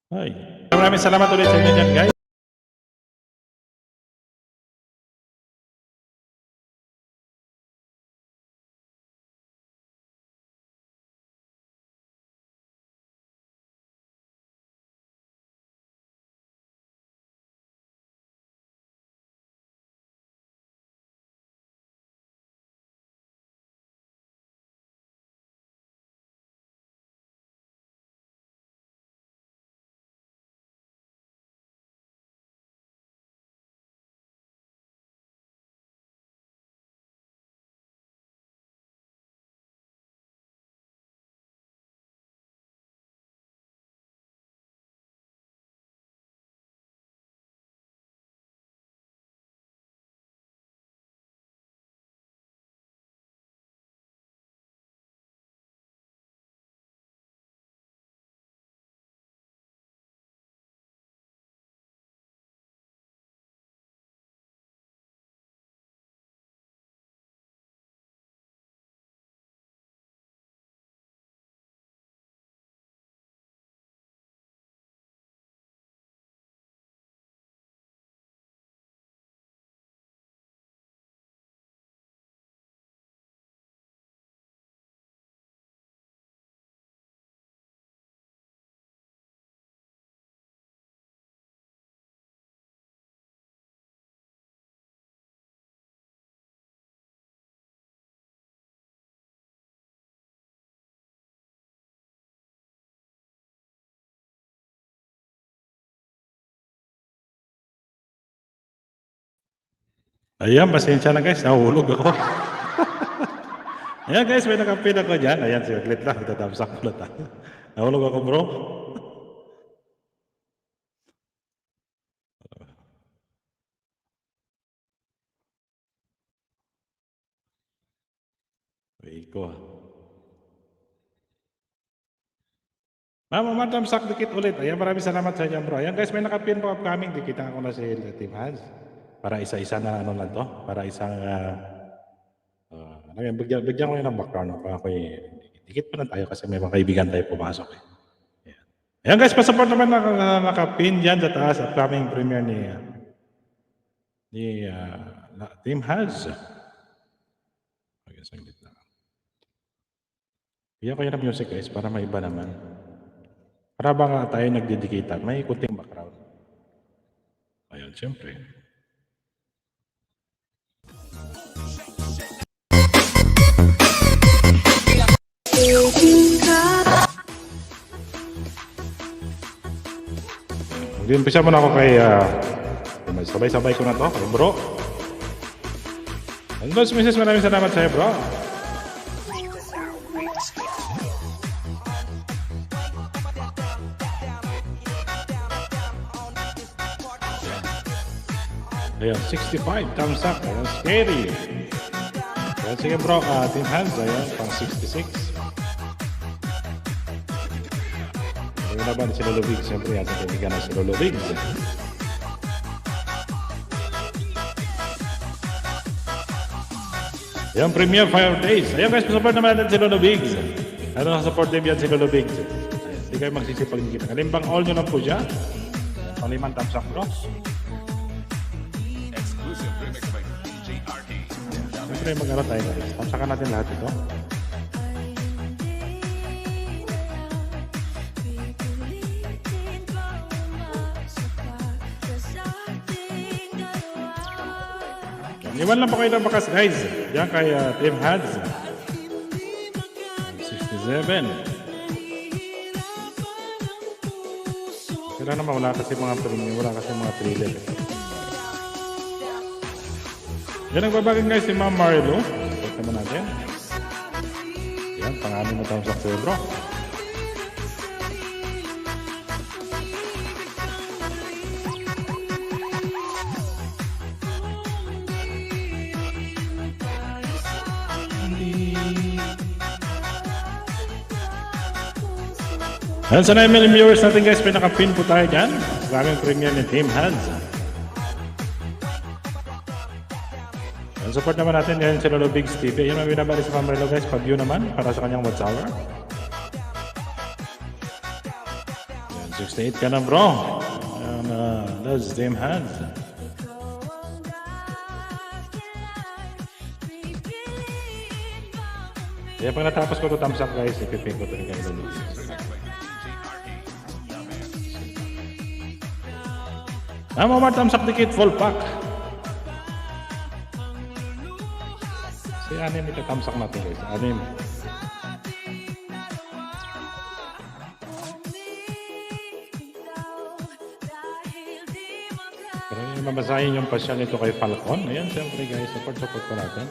Ay. Maraming salamat ulit sa inyo dyan, guys. Ayan, pasensya na guys. Nahulog ako. Ayan guys, may nakapin ako dyan. Ayan, saglit lang. Itatapsak ko na tayo. Nahulog ako bro. Wait ko ah. Madam, dikit ulit. Ayan, maraming salamat sa inyo bro. Ayan guys, may nakapin po upcoming. Dikitan ko na si Team Hans. Para isa-isa na ano lang to. Para isang... bigyan ko yun ng background. Ako dikit pa lang tayo kasi may mga kaibigan tayo pumasok eh. Ayan, ayan guys, pasupport naman na nakapin dyan sa taas. Upcoming premiere ni Team Hans. Okay, saglit lang. Bigyan ko yun ng music guys para may iba naman. Para baka tayo nagdidikitan, may kunting background. Ayun, siyempre. Mag-umpisa muna ako kay sabay-sabay ko na to, kay bro. And boss, Mrs. maraming salamat sa'yo, bro. Ayan, 65 thumbs up. Ayan, scary. Ayan, sige bro, Team Hands, ayan, pang 66. Ayan na ba si Lolo Biggs? Siyempre, ating kaibigan na si Lolo Biggs. Ayan, Premier Fire Days. Ayan guys, support naman natin si Lolo Biggs. Ano support din yan si Lolo Biggs? Ayan, hindi kayo magsisipag nikita. Kalimbang all nyo lang po siya. Pang 5 thumbs up bro. Exclusive remix by DJ RT. Siyempre, mag-ano tayo guys. Tamsakan natin lahat ito. Iwan lang po kayo ng bakas guys. Diyan kay Team Hads. 67. Kailan naman wala kasi mga premium, wala kasi mga thriller. Yan ang babagin guys si Ma'am Marilo. Support naman natin. Yan, pang-anim na taon sa bro. Yan sa 9 million viewers natin guys, pinaka-pin po tayo dyan. Maraming premium ni Team Hands. Yan, support naman natin yan si Lolo Biggs TV. Yan ang binabali sa Pamarelo guys, pag-view naman para sa kanyang watch hour. Yan, 68 ka na bro. Yan, that's Team Hands. Kaya pag natapos ko ito thumbs up guys, ipipin ko ito rin kayo Lolo Biggs. More thumbs up dikit, full pack. Si Anim ito thumbs up natin guys. Anim. Pero yung mabasahin yung pasyon nito kay Falcon. Ayan, siyempre guys, support ko natin.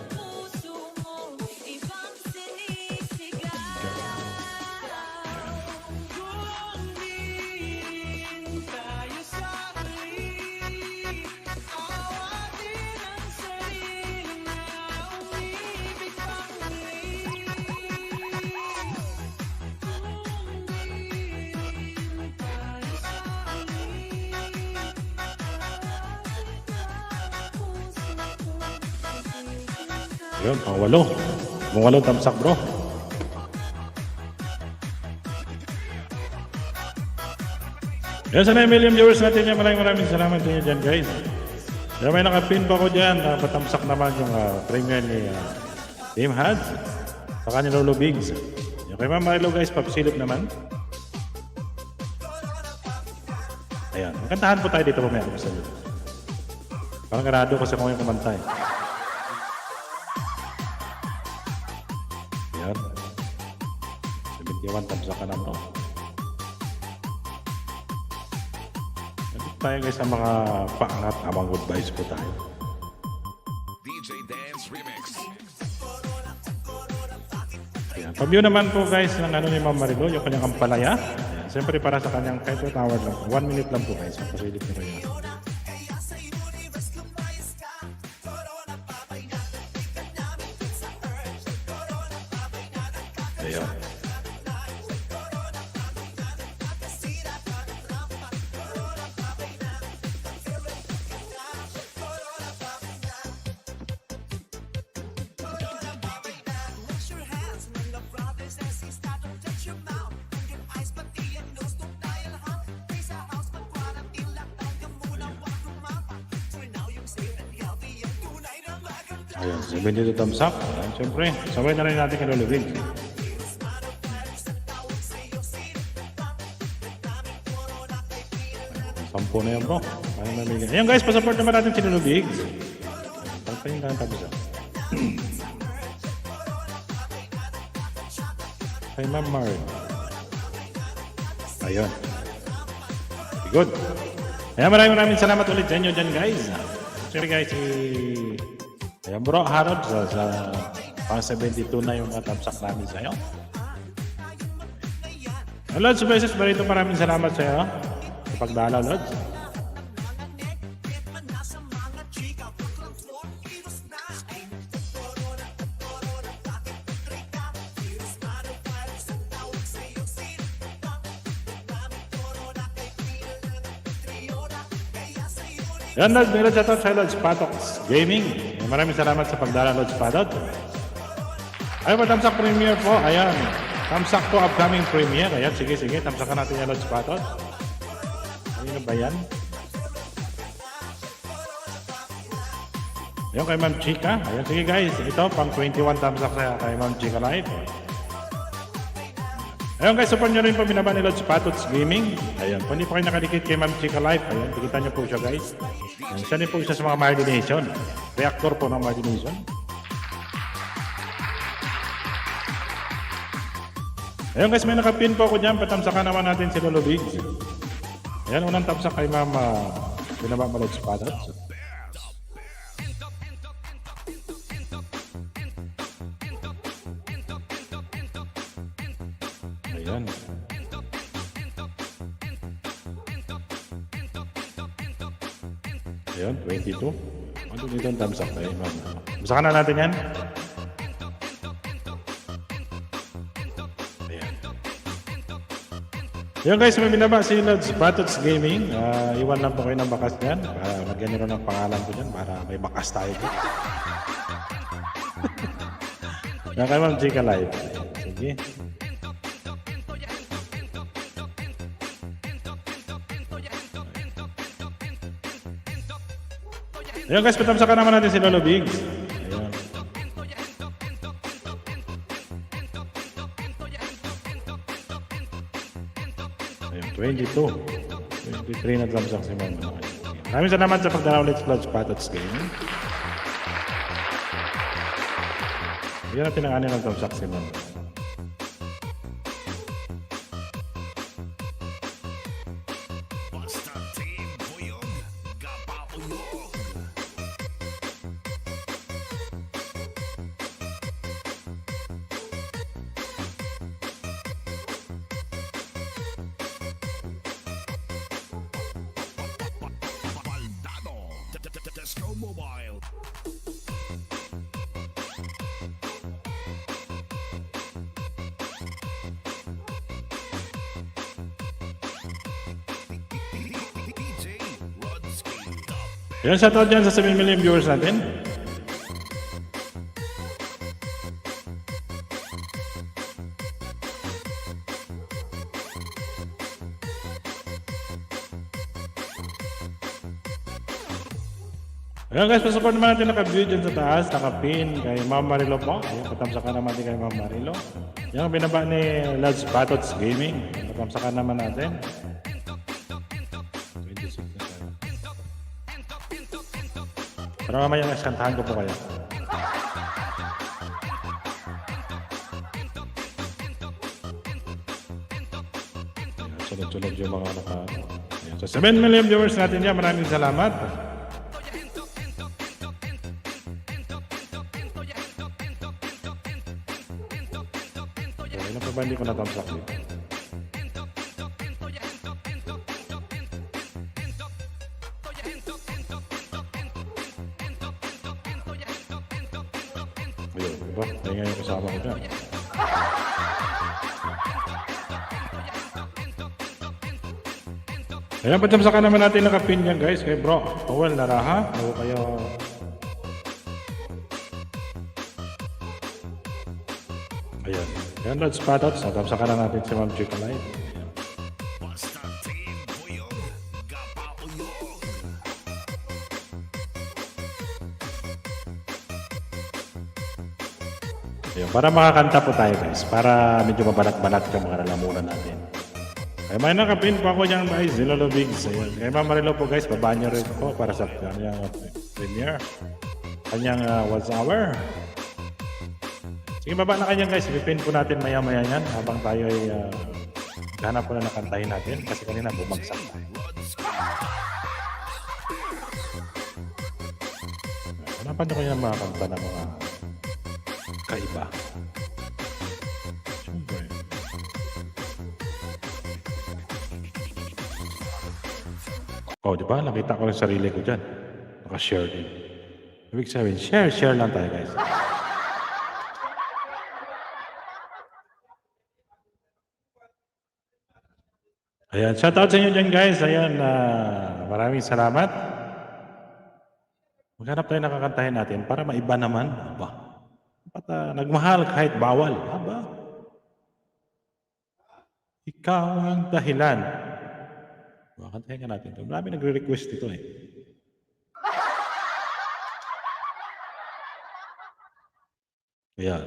Yun, pang-8. Pang-8 thumbs up bro. Yan sa 9 million viewers natin yan. Maraming salamat din dyan guys. Kaya may nakapin pa ko dyan. Patamsak naman yung premium ni Team Hads. Saka ni Lolo Biggs. Yung kay Ma'am Marilo guys, papasilip naman. Ayan, magkantahan po tayo dito mamaya. Parang ganado kasi kung yung kumanta eh. Ayan. 71 thumbs up ka na bro. Nandito tayo guys sa mga paangat amang goodbyes po tayo. DJ Dance Remix. Ayan. Pag-view naman po guys ng ano ni Ma'am Marilo, yung kanyang ampalaya. Ayan. Siyempre para sa kanyang kahit 1 hour lang. 1 minute lang po guys. Pasilip nyo rin. Ayan. Ayan, 72 thumbs up. Ayan, siyempre, sabay na rin natin kay Lolo Biggs. 10 na yan bro. Kaya namigay. Ayan guys, pasupport naman natin si Lulubig. Pagpayin lang tapos ah. Kay Ma'am Mar. Ayun. Good. Ayan, maraming salamat ulit sa inyo dyan guys. Siyempre guys, ayan bro, Harold, sa pang 72 na yung matapsak namin sa'yo. Lods, beses barito, maraming salamat sa'yo. Sa pagdalaw, Lods. Yan, Lods, meron sa sa Lods Patox Gaming. Maraming salamat sa pagdalaw, Lods Patot. Ay, Tamsak Premier po, ayan. Tamsak po upcoming premiere. Ayan, sige. Tamsakan natin yung Lods Patot. Ano ba yan? Ayan kay Ma'am Chika. Ayan, sige guys. Ito, pang 21 tamsak sa kay Ma'am Chika Live. Ayan guys, support nyo rin po binaba ni Lods Patots Gaming. Ayan, kung hindi pa kayo nakadikit kay Ma'am Chika Live, ayan, tikitan nyo po siya guys. Ayan, isa din po siya sa mga Mardination. Reactor po ng Mardination. Ayan guys, may nakapin po ako dyan. Patamsakan naman natin si Lolo Biggs. Ayan, unang tamsak kay Ma'am binaba mo Lods Patots. Ayan. Ayan, 22. Ano dito ang tamsak kay Ma'am? Tamsakan na natin yan. Yung guys, may binaba si Lods Patots Gaming. Iwan lang po kayo ng bakas yan. Para lagyan nyo ng pangalan ko dyan. Para may bakas tayo dyan. Yan kay Ma'am Chika Live. Sige. Ayan guys, patamsakan naman natin si Lolo Biggs. Ayan. Ayan, 22. 23 na tamsak si Ma'am. Maraming salamat sa pagdalaw ulit sa Lods Patots Gaming. Ayan natin ang anin ng tamsak si Ma'am. Disco Mobile. Ayan, shoutout dyan sa 7 million viewers natin. Ayan guys, pasupport naman natin naka-view dyan sa taas, naka-pin kay Ma'am Marilo po. Ayan, patamsakan naman din kay Ma'am Marilo. Ayan, binaba ni Lods Patots Gaming. Patamsakan naman natin. 26 na tayo. Pero mamaya naskantahan ko po kayo. Ayan, sunod-sunod yung mga naka... Ayan, so 7 million viewers natin yan. Maraming salamat. Ilan pa ba hindi ko natamsak dito? Ayun, diba? Ayun nga yung kasama ko dyan. Ayan, patamsakan naman natin nakapin yan guys. Kay bro, Powell Naraha. O kaya... Ayan. Ayan, Lods Patots. Natamsakan na natin si Ma'am Chika Live. Ayan, para makakanta po tayo guys. Para medyo mabanat-banat yung mga lalamunan natin. Ay, may nakapin po ako dyan guys, Zilolo Bigs. Ayan. Kay Ma'am Marilo po guys, babanyo rin po para sa kanyang premiere. Kanyang What's Hour. Sige, baba na kanya guys. Ipipin po natin maya-maya yan habang tayo ay hanap po na nakantahin natin kasi kanina bumagsak tayo. Hanapan nyo kanya mga kanta ng mga kaiba. Siyempre. Oh, di ba? Nakita ko yung sarili ko dyan. Naka-share din. Ibig sabihin, share lang tayo guys. Ayan, shoutout sa inyo dyan guys. Ayan, maraming salamat. Maghanap tayo nakakantahin natin para maiba naman. Aba, nagmahal kahit bawal. Aba, ikaw ang dahilan. Kantahin ka natin ito. Marami nagre-request ito eh. Ayan.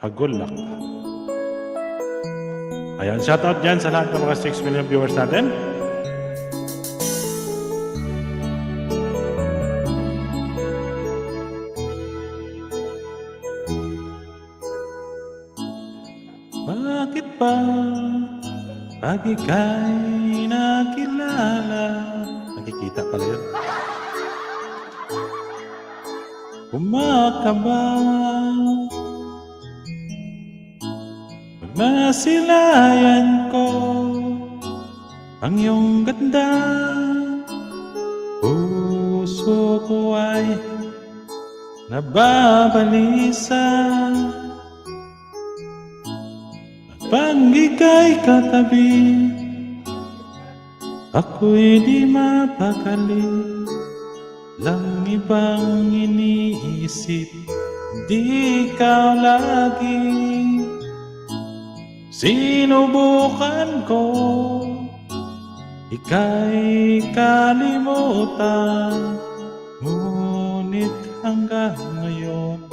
Hagulak. Ayan, shoutout dyan sa lahat ng mga 6 million viewers natin. Bakit ba pag ika'y nakilala? Nakikita pala yun. Kumakaba pag nasilayan ko ang iyong ganda. Puso ko ay nababalisa pag ika'y katabi, ako'y di mapakali. Lang ibang iniisip, di ikaw lagi. Sinubukan ko, ika'y kalimutan. Ngunit hanggang ngayon,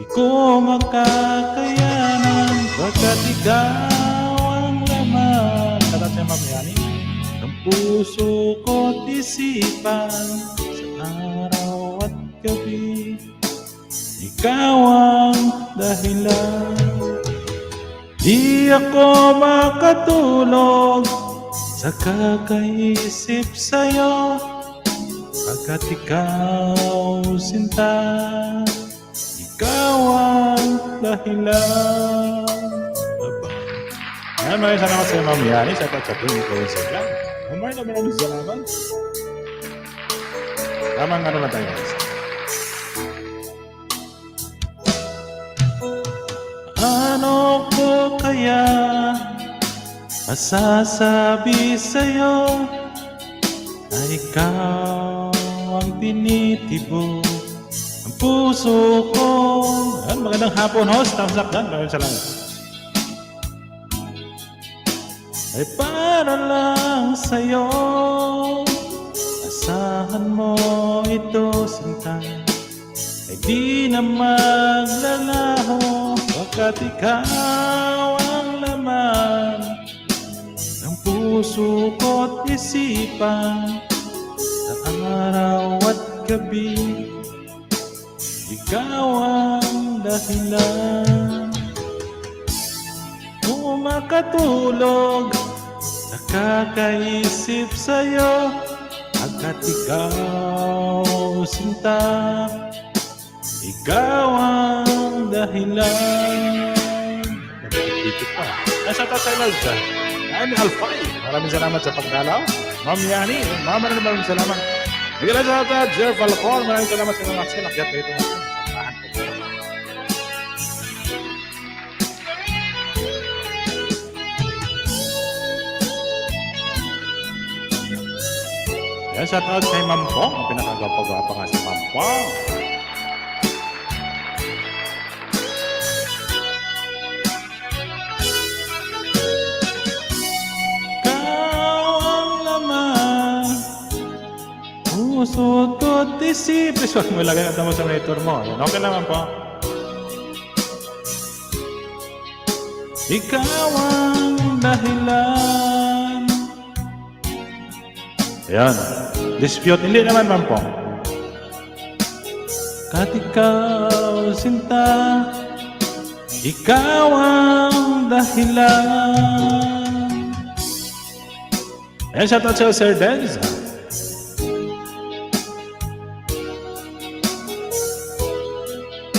di ko makakayanan. Pagkat ikaw ang laman, katat niya mamiyani, ng puso ko't isipan, sa araw at gabi. Ikaw ang dahilan, di ako makatulog sa kakaisip sa'yo. Pagkat ikaw sinta, ikaw ang dahilan. Ayan, maraming salamat sa Ma'am Yani sa pag-chatting ko sa vlog. Maraming salamat. Tamang ano na tayo guys. Ano ko kaya masasabi sa'yo na ikaw ang tinitibok ang puso ko. Ayan, magandang hapon host. Thumbs up dyan. Maraming salamat. Ay para lang sa'yo, asahan mo ito sinta, ay di na maglalaho. Pagkat ikaw ang laman ng puso ko't isipan, sa araw at gabi. Ikaw ang dahilan, makatulog, nakakaisip sa'yo. Agad ikaw sinta, ikaw ang dahilan. Dito pa. Nasa tatalal ka. I'm Alfay. Maraming salamat sa pagdalaw. Ma'am Yani, maraming salamat. Bigyan sa atin, Jeff Alcor. Maraming salamat sa mga aksyon. Akyat kayo ito natin. Yan, shout out kay Ma'am Pong. Ang pinakagwapo-gwapo nga si Ma'am Pong. Ikaw ang laman, puso ko't isip. Huwag mo ilagay at mo sa monitor mo. Yan, okay naman po. ikaw ang dahilan. Ayan. Dispute, hindi naman man po. Kat ikaw, sinta, ikaw ang dahilan. Ayan, shoutout sa Sir Denz.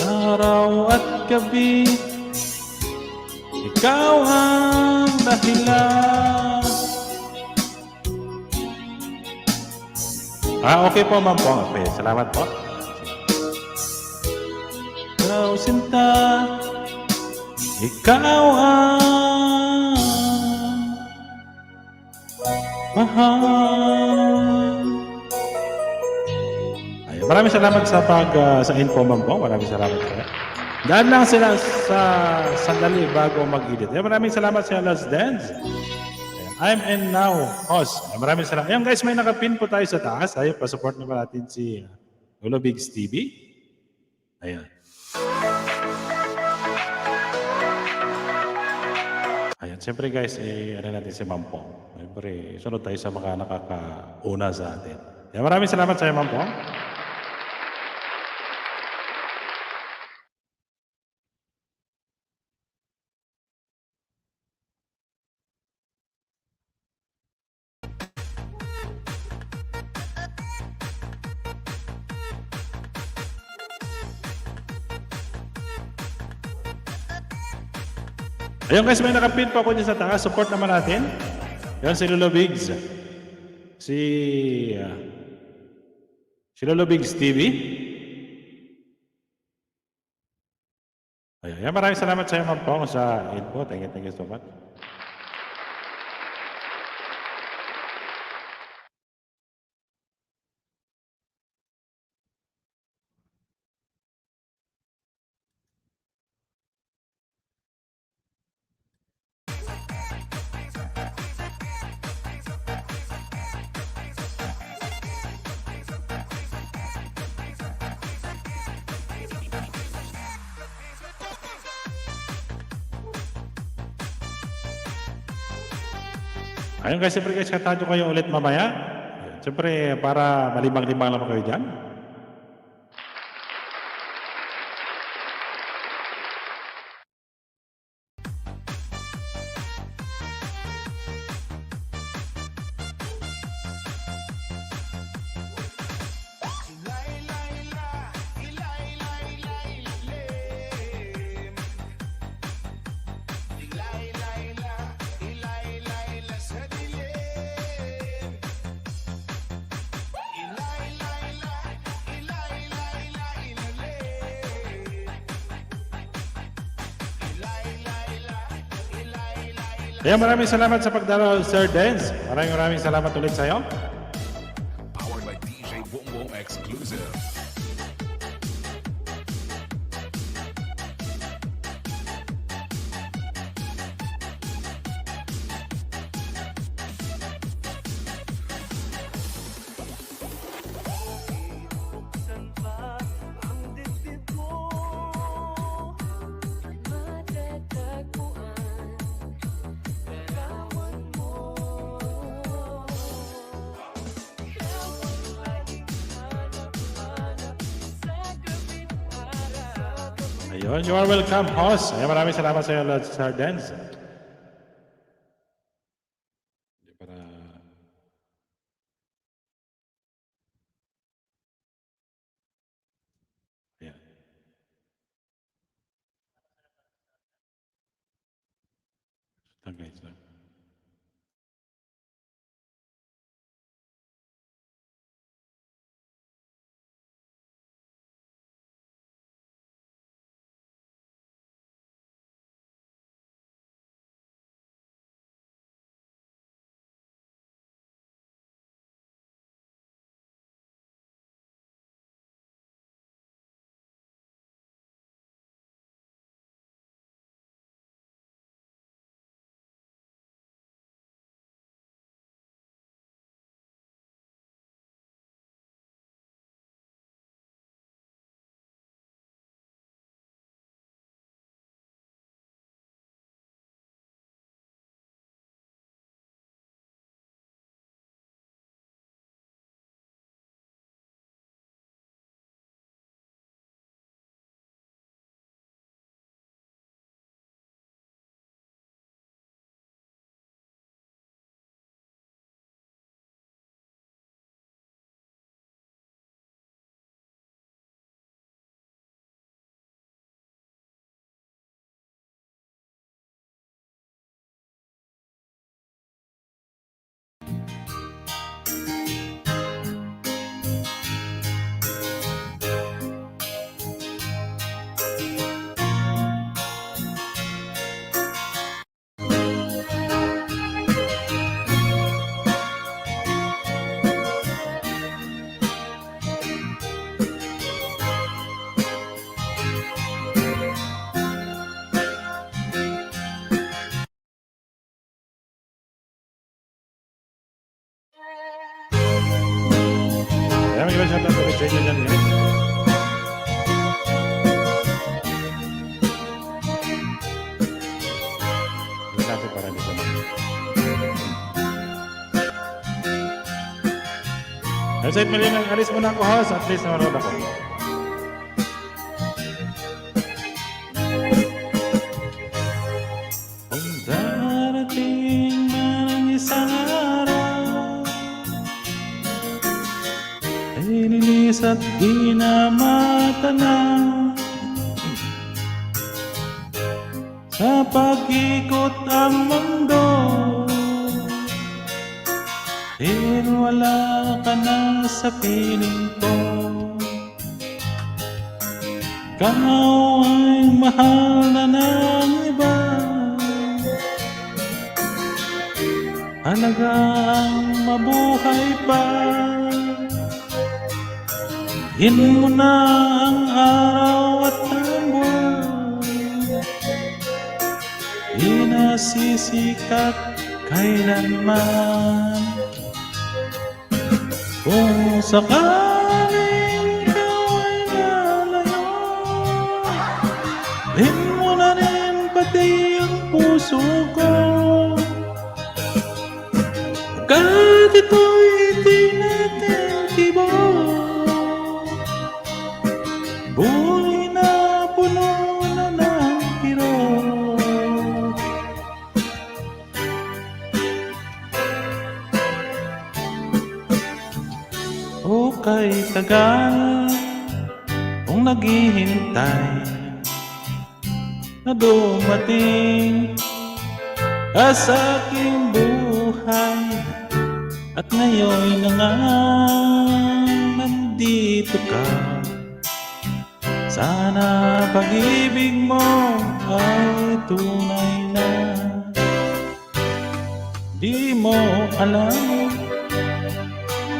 Araw at gabi, ikaw ang dahilan. Okay po, ma'am po. Okay, salamat po. Ikaw, sinta, ikaw ang mahal. Ay, maraming salamat sa info, ma'am po. Maraming salamat po. Daan lang sila sa sandali bago mag-edit. Ay, maraming salamat sa Last Dance. I'm in now, host. Ay, maraming salamat. Ayan guys, may nakapin po tayo sa taas. Ayun, pa-support naman natin si Lolo Bigs TV. Ayan. Ayan, siyempre guys, ano natin si Ma'am Pong. Siyempre, sunod tayo sa mga nakakauna sa atin. Ayan, maraming salamat sa iyo, Ma'am Pong. Ayun guys, may nakapin pa ako dyan sa taas. Support naman natin. Yan si Lolo Bigs. Si Lolo Bigs TV. Ayan, maraming salamat sa iyo, Ma'am Pong, sa info. Thank you so much. Ayun guys, siyempre guys, katado kayo ulit mamaya. Siyempre, para malimang-limang lang kayo dyan. Kaya maraming salamat sa pagdalo, Sir Dance. Maraming salamat ulit sa iyo. Powered by DJ Boom Boom Exclusive. Ayun, you are welcome, host. Ay, maraming salamat sa iyo, Sir Dance. Para... Ayan. Okay, so... Kaya may iba shoutout ulit sa inyo dyan, guys. Hindi natin para dito na. Website million, alis muna ako ha, at least naroon ako. Kung darating man ang isang araw, ay lilis at di na matanaw. Sa pag-ikot ang mundo, dahil wala ka na sa piling ko. Ikaw ay mahal na ng iba, halagang mabuhay pa. Hin mo na ang araw at ang buwan, di na sisikat kailanman. Kung sakaling ikaw ay lalayo, din mo na rin pati ang puso ko. Kahit ito'y di natin tibo, buhay na puno na ng hirap. O kay tagal kung naghihintay na dumating ka sa aking buhay, at ngayon na nga nandito ka. Sana pag-ibig mo ay tunay na. Di mo alam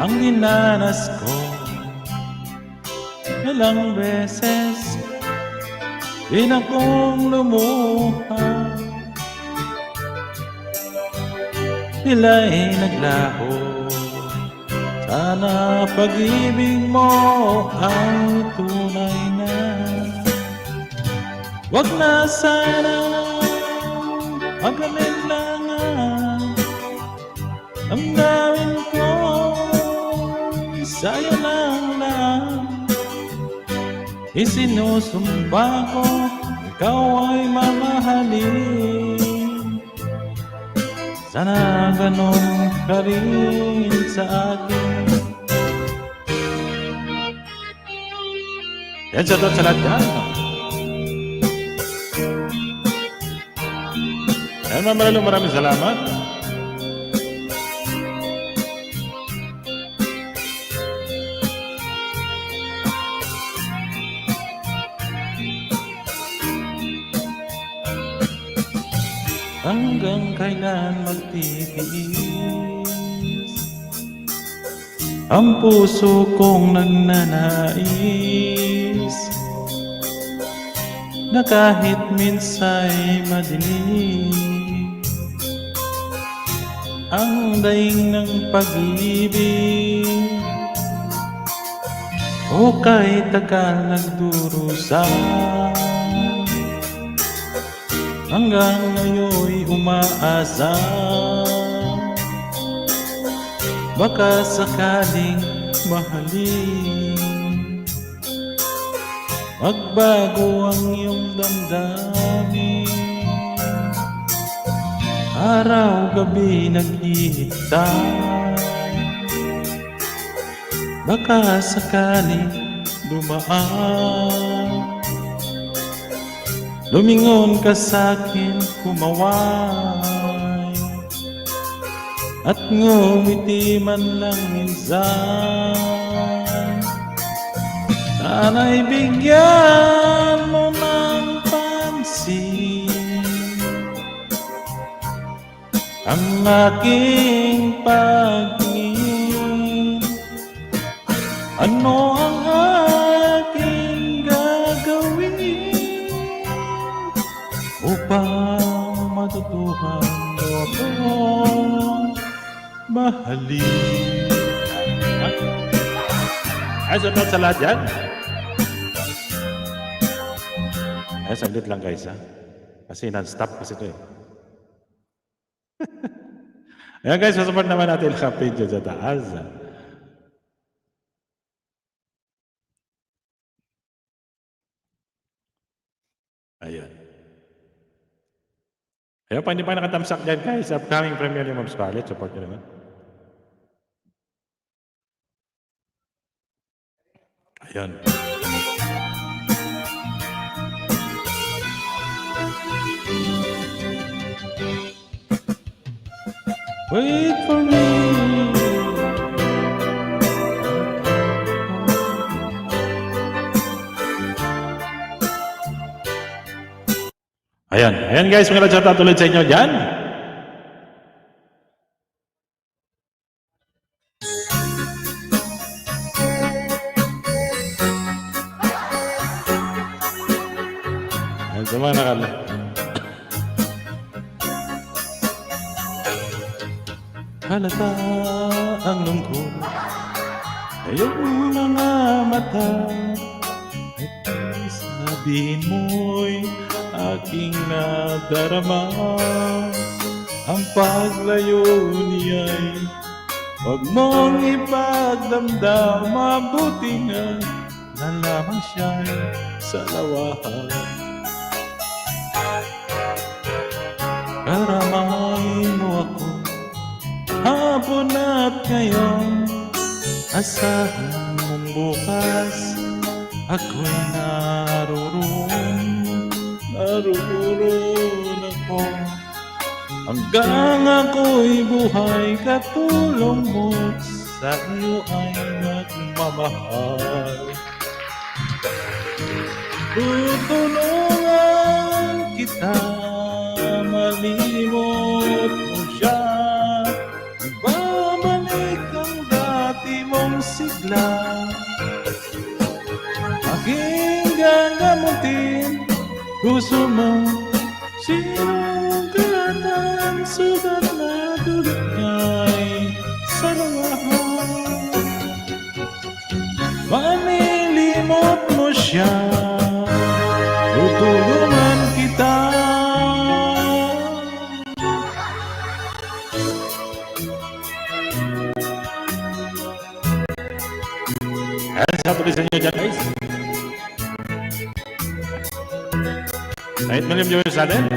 ang dinanas ko, ilang beses din akong lumuha. Sila'y naglaho, sana pag-ibig mo ay tunay na. Wag na sana mag-alinlangan, ang gawin ko sa'yo lang. Isinusumba ko, ikaw ay mamahalin. Sana ganon ka rin sa akin. Yan sa sa lahat yan. Yan, maraming salamat. Hanggang kailan magtitiis ang puso kong nagnanais, na kahit minsa'y madilim ang daing ng pag-ibig. O kay tagal nagdurusa, hanggang ngayon'y umaasa, baka sakaling mahalin, magbago ang iyong damdamin. Araw-gabi naghihintay, baka sakaling dumaan, lumingon ka sa'kin, kumaway, at ngumiti man lang minsan. Sana'y bigyan mo ng pansin ang aking pagtingin. Ano ang aking gagawin upang matutuhan mo akong mahalin? Ay, shoutout sa lahat dyan. Ay, saglit lang guys ha. Kasi non-stop kasi ito eh. Ayan guys, support naman natin ang page dyan sa taas. Ayan. Ayan, pa hindi pa nakatamsak dyan guys. Upcoming premiere ni Mom's College. Support nyo naman. Ayan. Wait for me. Ayan. Ayan guys, mga shoutout ulit sa inyo dyan. Ayan sa mga nakala. Halata ang lungkot ngayong mga mata at sabihin mo'y aking nadarama. Ang paglayo niya'y huwag mong ipagdamdam. Mabuti nga na lamang siya'y sa lawahan. Karamahin mo ako hapon at ngayon. Asahan mong bukas ako'y naroon. Naroon ako hanggang ako'y buhay. Katulong mo sa iyo ay nagmamahal. Tutulungan kita malimot mo siya. Babalik ang dati mong sigla. Aking gagamutin puso mo. Sinugatan sugat na dulit niya'y sa lawahan. Manilimot mo siya. Tutulungan kita. Ayan, sa tuloy sa inyo dyan guys. Kahit million viewers natin.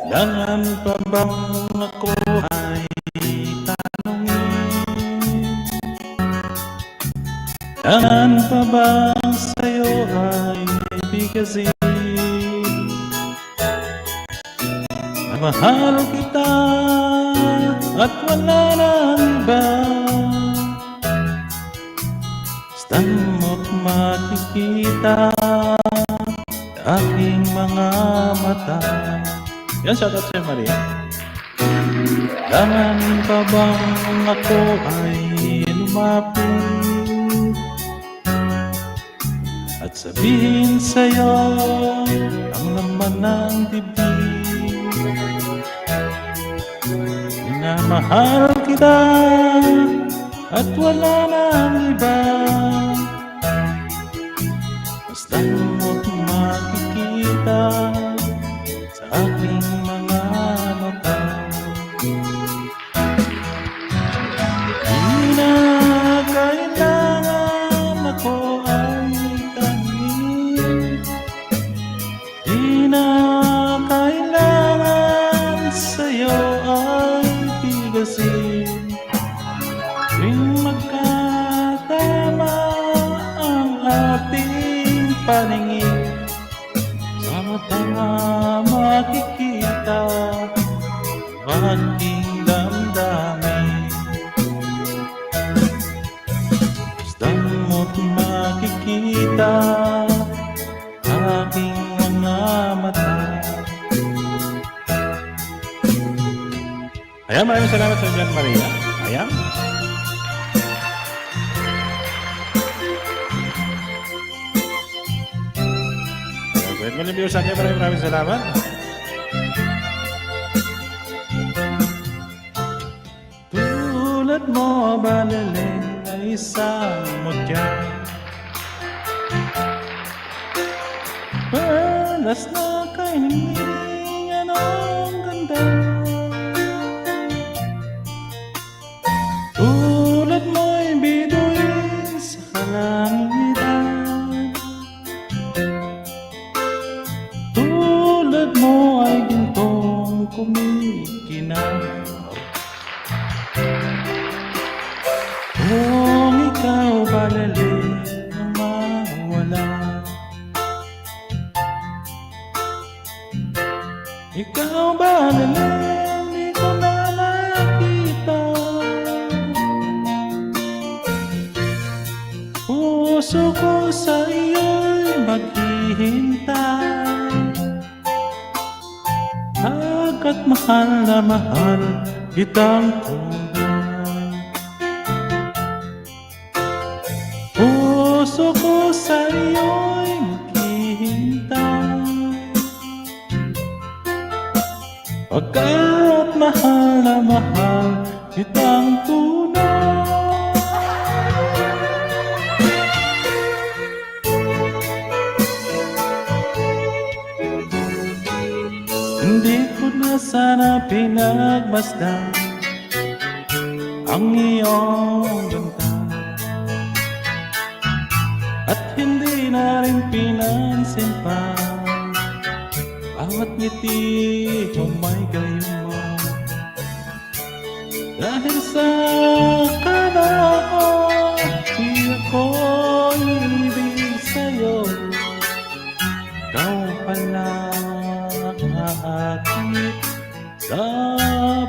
Kailangan pa bang ako ay tanongin? Kailangan pa bang sa'yo ay bigkasin? Mahal kita at wala nang iba. Basta mo't makikita aking mga mata. Yan, shoutout sa'yo Maria. Kailangan pa bang ako ay lumapit at sabihin sa'yo ang laman ng dibdib na mahal kita at wala nang iba. Basta mo't makikita sa aking mga mata. Di na kailangan ako ay tanungin. Di na kailangan sa'yo ay tigasin. Tuwing magkatama ang ating paningin, sa mata makikita ang aking damdamin. Basta mo't makikita aking mga mata. Ayan, maraming salamat sa Jan Maria. Ayan. Great mga viewers natin, maraming salamat. mo baliling na isang mutya. Perlas na kay hiningan ang ganda. Tulad mo'y bituin sa kalangitan. Tulad mo ay gintong kumikinang. Kung ikaw baliling ang mawala, ikaw baliling di ko na makita. Puso ko sa iyo'y maghihintay. Agad mahal na mahal kitang tunay. Puso ko sa iyo'y maghihintay. Pagkat mahal na mahal kitang tunay. Hindi ko na sana pinagmasdan ang iyong ganda, at hindi na rin pinansin pa bawat ngiti mo may gayuma. Dahil sa kana ko, di ako ibig sa'yo. Ikaw pala aakit sa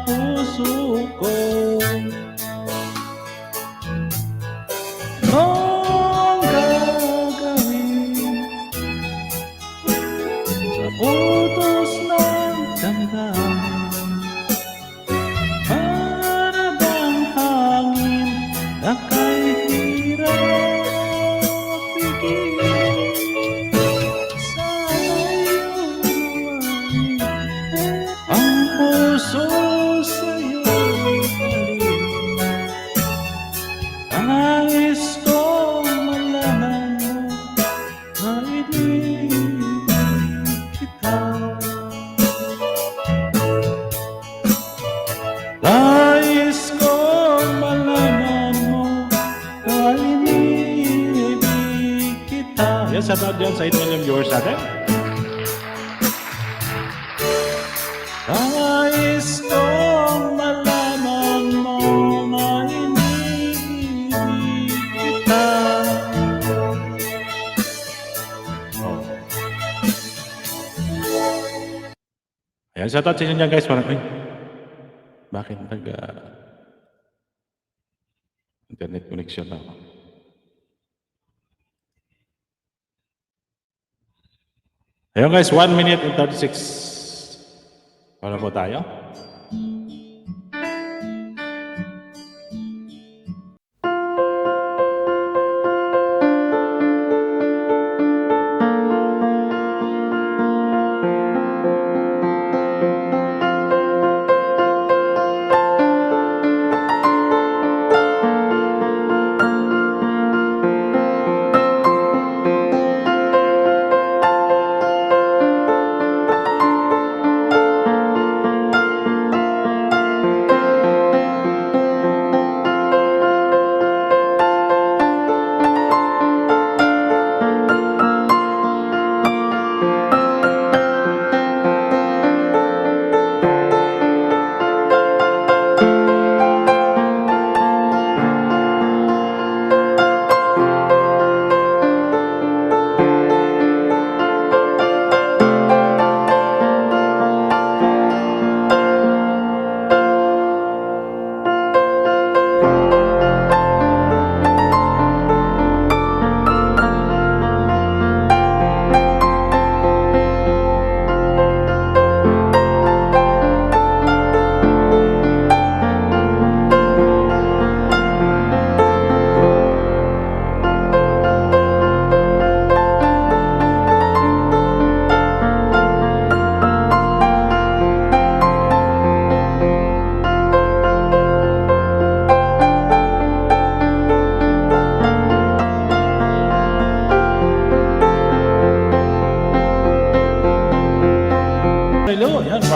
puso ko. Anong gagawin sa utos ng damdamin? Para bang hangin na kay hirap pigilin. Sana'y umamin ang puso sa'yo baliw. Nais kong malaman mo na inibig kita. Nais kong malaman mo na inibig kita. Yes, shout out dyan sa 8 million viewers natin. Nais kong malaman mo na inibig kita. Ayan, shout out sa inyo dyan guys. Parang, ay, bakit internet connection na ako? Ayun guys, 1 minute and 36. Para po tayo.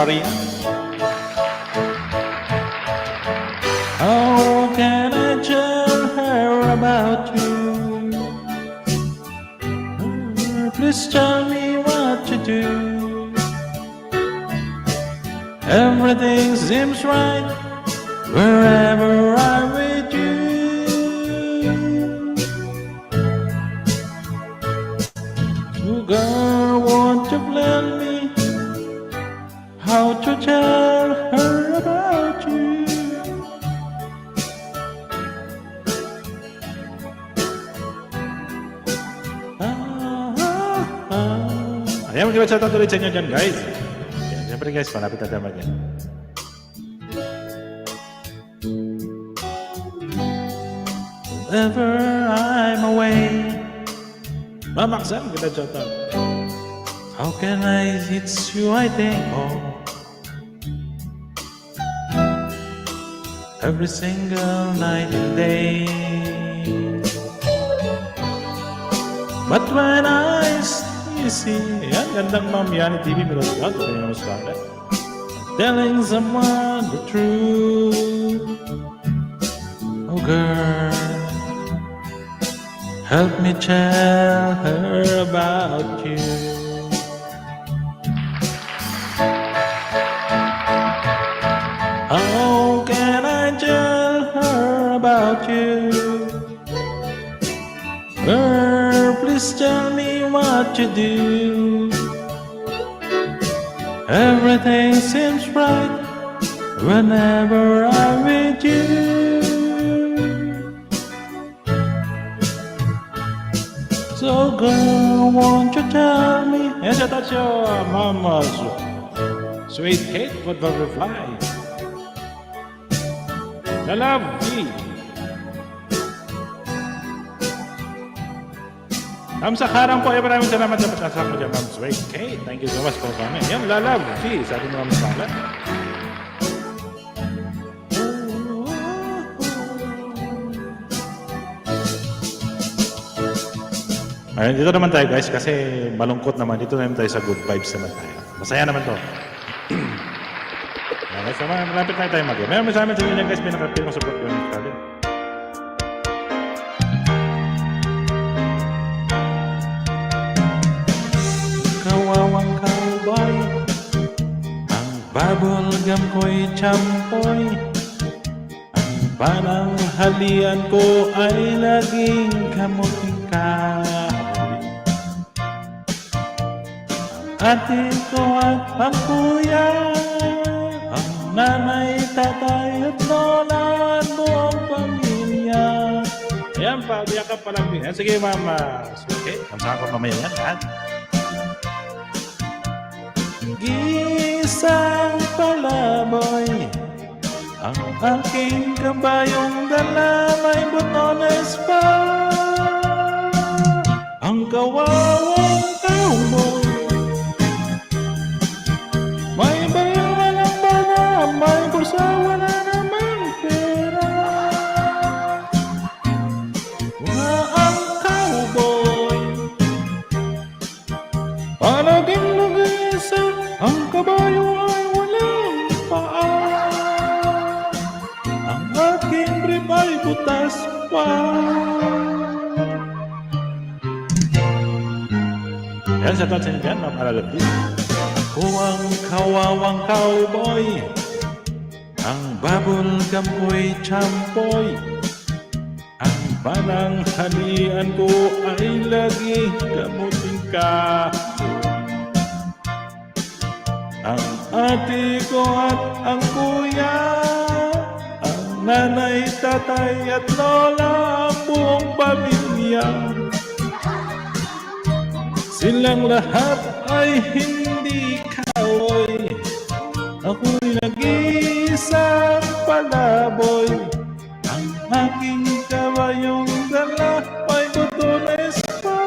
Maria. How can I tell her about you? Please tell me what to do. Everything seems right wherever I'm with you. So girl, won't you tell me how to tell her about you? Ayan, mag-shoutout ulit sa inyo dyan, guys. Ayan, siyempre guys, malapit na tayo mag-yan. Whenever I'm away, Mama Sam, kita shoutout. How can I, it's you I think of every single night and day. But when I see, yan, gandang ma'am yan, TV Melody God, ito yung Scarlett. Telling someone the truth. Oh girl, help me tell her about you. How can I tell her about you? Girl, please tell me what to do. Everything seems right whenever I'm with you. So girl, won't you tell me? Yes, that's your mama's sweet cake with butterfly. I love you. Ma'am Sakarang po, maraming salamat sa pagkasama mo dyan, Ma'am Sweet Kate. Thank you so much for coming. Yan, love you. Sabi mo, Ma'am Sakarang. Ayun, dito naman tayo guys, kasi malungkot naman. Dito naman tayo sa good vibes naman tayo. Masaya naman to. Okay, so malapit na tayo mag-game. Mayroon sa amin sa inyo guys, may nakapil ng support ko ng Scarlett. Kawawang cowboy, ang bubblegum ko'y champoy. Ang pananghalian ko ay laging kamuting kahoy. Ang ate ko at ang kuya, ang nanay, tatay at lola at buong pamilya. Ayan pa, diyan ka palang din. Sige mama, okay, kamsahan ko mamaya yan. Ha? Gisang palaboy, ang aking kabayong dala may butones pa. Ang kawawang cowboy, may baril walang bala, may kursa wala namang pera. Nga ang cowboy, palaging lugisa, ang kabayo ay walang paa. Ang aking brief ay butas pa. Yan sa tatsin dyan, Ma'am Alalabdi. Ang kawawang cowboy, ang bubblegum ko'y champoy. Ang pananghalian ko ay lagi kamuting kahoy. Ang ate ko at ang kuya, ang nanay, tatay at lola, ang buong pamilya. Silang lahat ay hindi cowboy. Ako'y nag-iisang palaboy. Ang aking kabayong dala ay butones pa.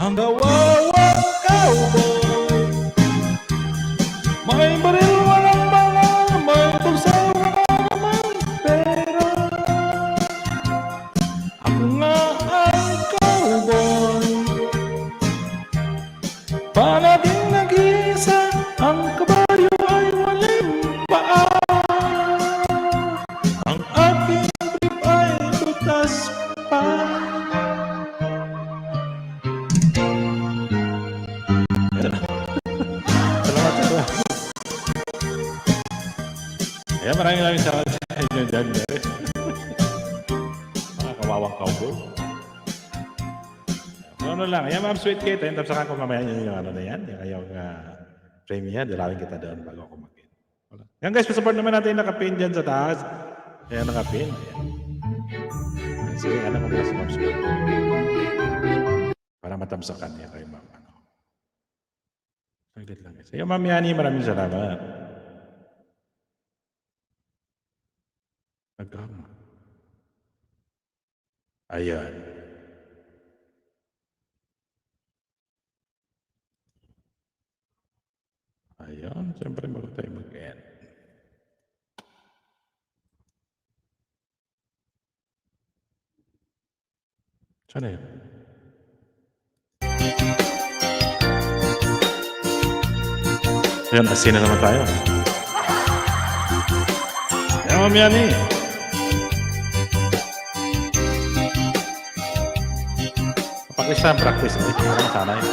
Ang kawawang cowboy, may baril walang bala, may kursa wala namang pera. Ako nga ang cowboy, palaging nag-iisa, Salamat sa Ayan, maraming salamat sa inyo dyan, Meres. Mga kawawang cowboy. Ano lang, ayan ma'am, sweet Kate. Ayun, tapos ako mamaya yung ano na yan. Yung premium yan, dalawin kita doon bago ako mag-in. Yan guys, support naman natin yung nakapin dyan sa taas. Ayan, nakapin. Ayan. Sige, alam ko pala si ma'am sweet. Para matamsakan niya kayo ma'am. Saglit lang guys. Ayan ma'am Yani, maraming salamat. Nagkama. Ayan. Ayan, siyempre bago tayo mag-end. Sana yun? Ayan, asin na naman tayo. Ayan, Ma'am Yani. Practice. Ay, sana yun.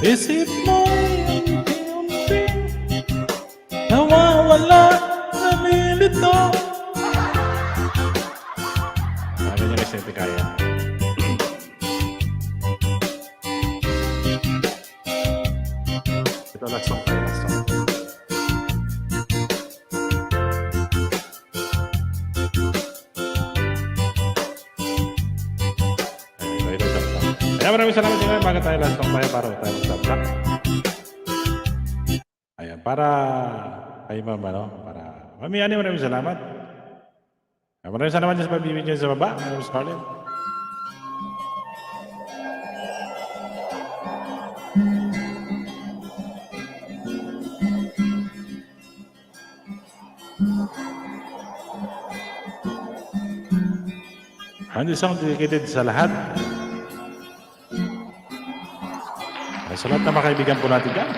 Isip mo'y unti-unti nawawala na milito. Sabi niya kasi hindi kaya. Ito last song tayo, last song. Kaya maraming salamat din bago tayo last song tayo para tayo mag-subtract. Ayan, para kayo ma'am, ano, para Ma'am Yani, maraming salamat. Maraming salamat din sa pag-ibig niyo sa baba, Ma'am Scarlett. Ang isang dedicated sa lahat. Sa lahat na mga kaibigan po natin dyan.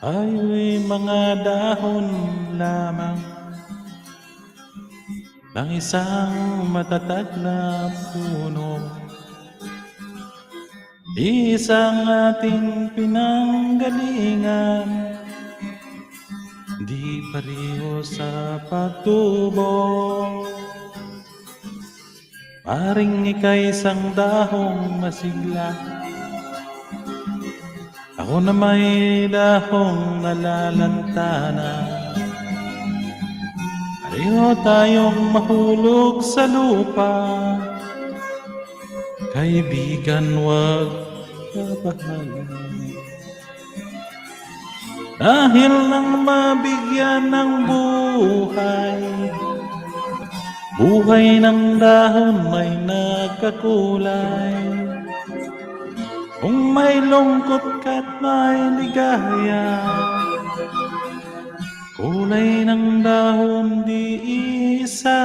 Ay, mga dahon lamang ng isang matatag na puno, isang ating pinanggalingan, di pareho sa pagtubo. Paring ika'y isang dahong masigla, ako na may dahong nalalantana. Pareho tayong mahulog sa lupa, kaibigan, wag kabahan. Dahil nang mabigyan ng buhay, buhay ng dahon may nagkakulay. Kung may lungkot ka't may ligaya, kulay ng dahon di isa.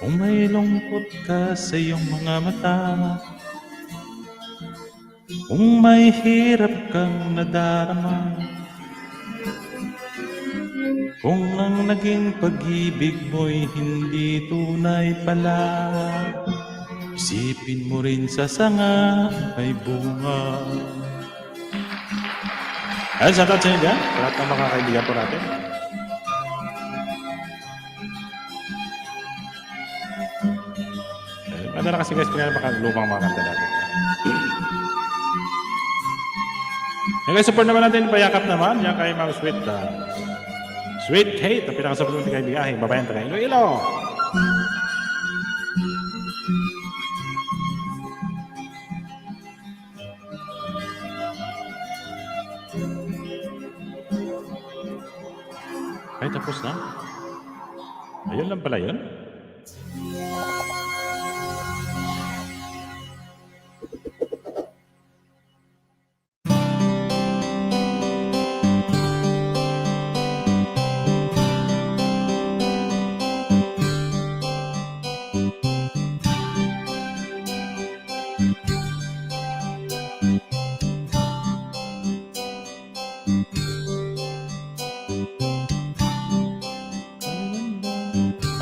Kung may lungkot ka sa iyong mga mata, kung may hirap kang nadarama, kung ang naging pag-ibig mo'y hindi tunay pala, isipin mo rin sa sanga may bunga. Ay, sa tatsa niyo dyan, sa lahat ng mga kaibigan po natin. Madala kasi guys, kaya lumang mga kanta natin. Yung guys, support naman natin, payakap naman, yan kay Ma'am Sweet. Sweet Kate, ang pinakasabot ng kaibigahin, babayan tayo, Iloilo. Ay, tapos na. Ayun lang pala yun.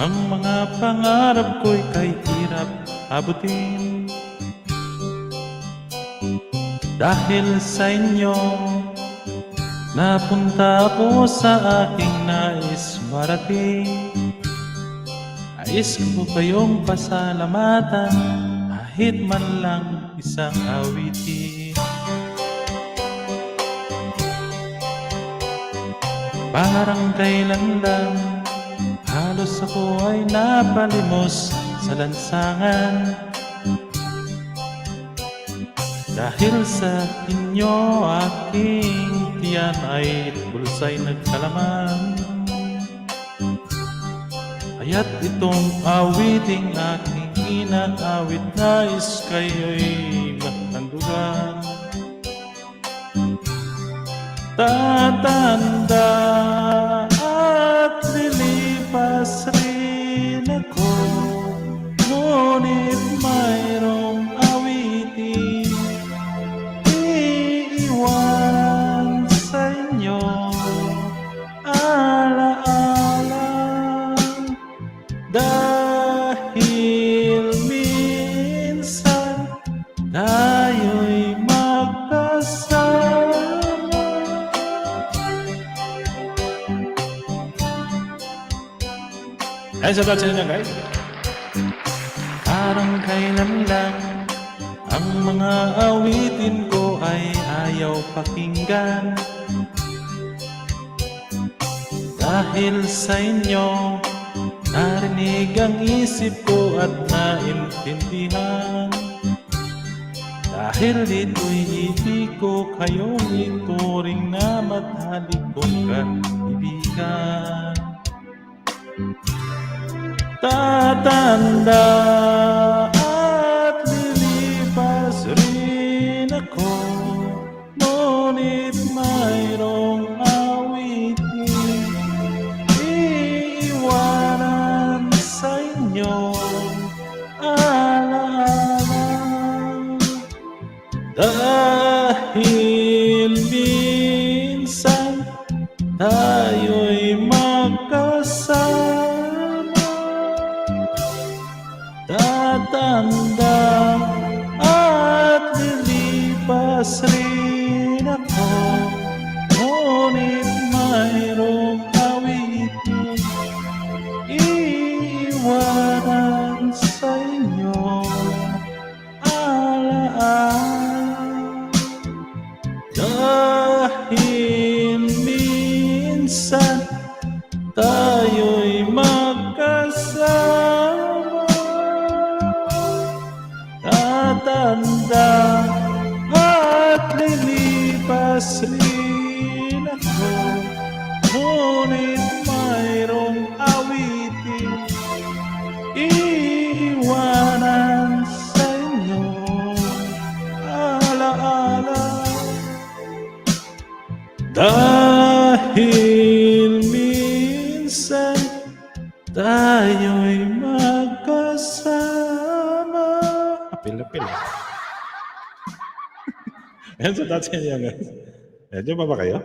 Ang mga pangarap ko'y kay hirap abutin. Dahil sa inyo, napunta ako sa aking nais marating. Nais ko kayong pasalamatan, kahit man lang isang awitin. Parang kailan lang, halos ako ay napalimos sa lansangan. Dahil sa inyo, aking tiyan ay bulsa'y nagkalaman. Kaya't itong awiting aking inaawit, nais kayo'y matandugan. Tatanda at lilipas rin ako, ngunit mayroong awiting iiwan sa inyo. Alaala, dahil minsan tayo'y magkasama. Ay, sabat sa inyo guys. Parang kailan lang, ang mga awitin ko ay ayaw pakinggan. Dahil sa inyo, narinig ang isip ko at naintindihan. Dahil dito'y ibig ko kayong ituring na matalik kong kaibigan. Tatanda at lilipas rin ako, ngunit mayroong awitin iiwanan sa inyo. Alaala, dahil minsan tayo'y magkasama. Tatanda at lilipas rin ako, ngunit mayroong awitin iiwanan sa inyo. Alaala, dahil minsan tayo'y magkasama. Tatanda at lilipas rin ako, ngunit mayroong awitin iiwanan sa inyo. Alaala, dahil minsan tayo'y magkasama. Apil-apil. Ayan, so that's it yan guys. Ayan, dyan pa ba kayo?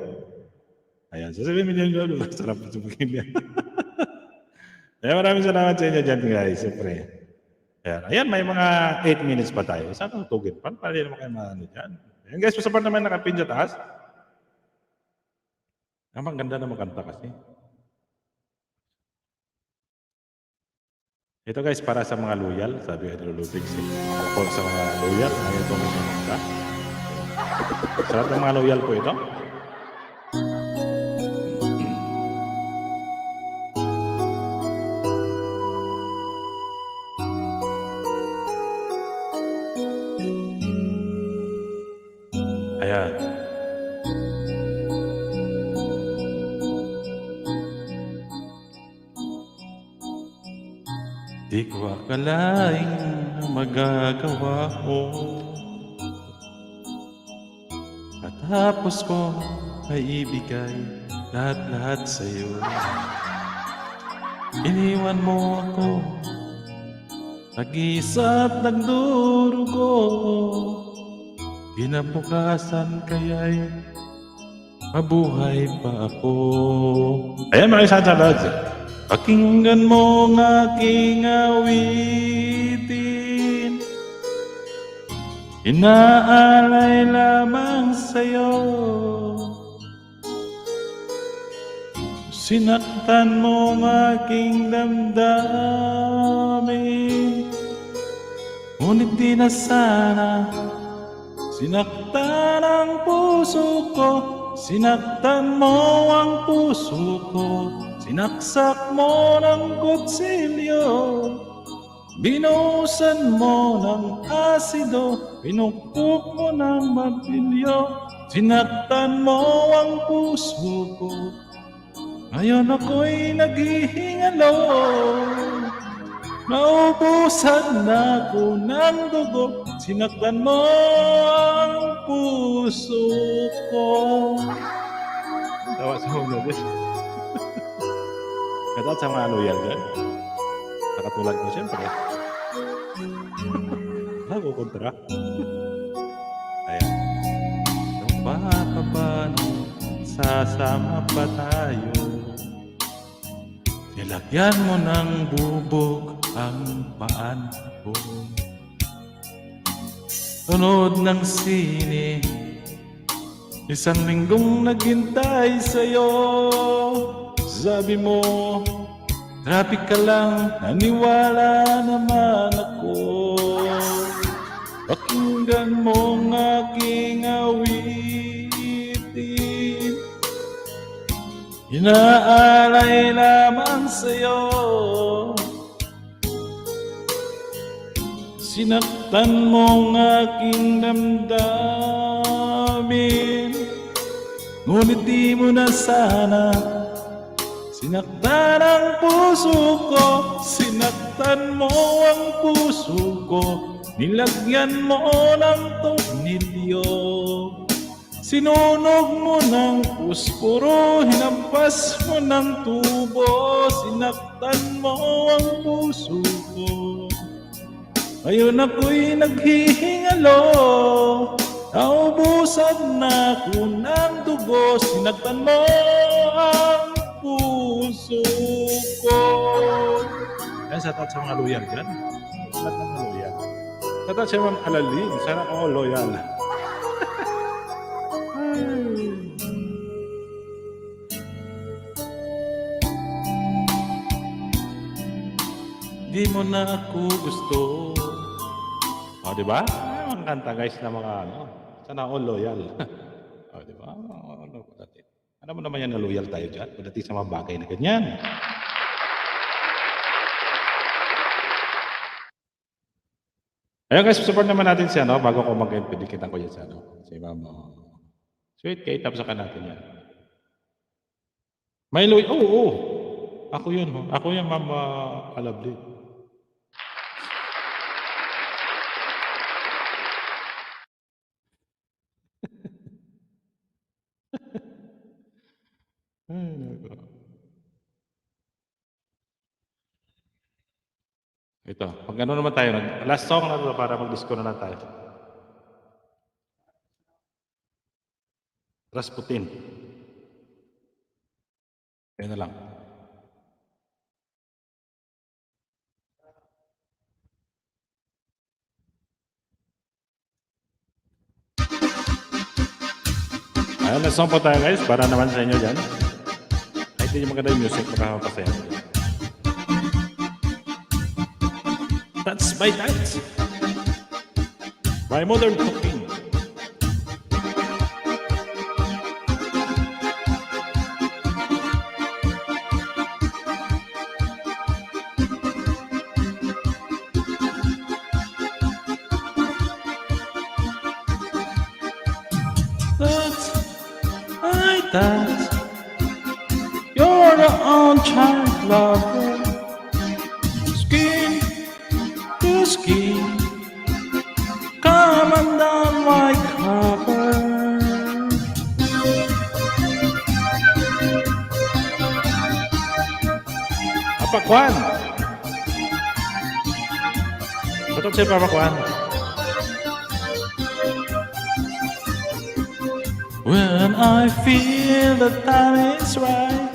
Ayan, so 7 million dollars. Sarap po sumagin yan. Ayan, maraming salamat sa inyo dyan guys. Siyempre. Ayan, may mga 8 minutes pa tayo. Saan ang tugin? Paano naman kayo maano dyan? Ayan guys, sa part naman nakapin dyan taas. Ang ganda na makanta kasi. Ito guys, para sa mga loyal, sabi ka ni Lulubig, ako sa mga loyal, ayaw ito mga mga. Sa lahat ng mga loyal po ito. Ayan. Di ko akalain na magagawa ko. Katapos ko ay ibigay lahat-lahat sa'yo. Iniwan mo ako, nag-iisa at nagdurugo. Kinabukasan kaya'y mabuhay pa ako. Ayan mga isang salads. Pakinggan mo ang aking awitin, inaalay lamang sa'yo. Sinaktan mo ang aking damdamin, ngunit di na sana sinaktan ang puso ko. Sinaktan mo ang puso ko, sinaksak mo ng kutsilyo, binuhusan mo ng asido, pinukpok mo ng martilyo. Sinaktan mo ang puso ko, ngayon ako'y naghihingalo. Naubusan na ako ng dugo, sinaktan mo ang puso ko. Tawa sa mga din. Kata sa mga loyal dyan. Nakatulad ko siyempre. Ako kontra. Ayan. Nung bata pa nung sasama pa tayo, nilagyan mo ng bubog ang paan ko. Tunod ng sine, isang linggong naghintay sa'yo. Sabi mo, traffic ka lang, naniwala naman ako. Pakinggan mo ang aking awitin, inaalay lamang sa'yo. Sinaktan mo ang aking damdamin, ngunit di mo na sana sinaktan ang puso ko. Sinaktan mo ang puso ko, nilagyan mo ng tornilyo, sinunog mo ng puspuro, hinampas mo ng tubo. Sinaktan mo ang puso ko, ngayon ako'y naghihingalo. Naubusan na ako ng dugo, sinaktan mo ang puso ko. Yan sa tat sa mga loyal dyan. Lahat ng mga loyal. Sa tat sa mga alalin, sana ako loyal. Di mo na ako gusto. O, di ba? Ang kanta guys na mga ano. Sana all loyal. O, di ba? Ano mo naman yan na loyal tayo dyan? Pagdating sa mga bagay na ganyan. Ayun guys, support naman natin siya, no? Bago ko mag-end, pinikitan ko yan siya, no? Si Ma'am. Sweet, kaya tapsakan natin yan. May loyal. Oo. Ako yun, ho. Ako yan, Ma'am Alabli. Ito, pag ano naman tayo, last song na ito para mag-disco na lang tayo. Rasputin. Kaya na lang. Ayun, last song po tayo guys, para naman sa inyo dyan. Kahit hindi maganda yung music, makakapasaya. That's by that. By Modern Cooking. That's by that. You're the on-child lover. Skin to skin, come and down my cover. Papakwan. Betul siya Papakwan. When I feel the time is right,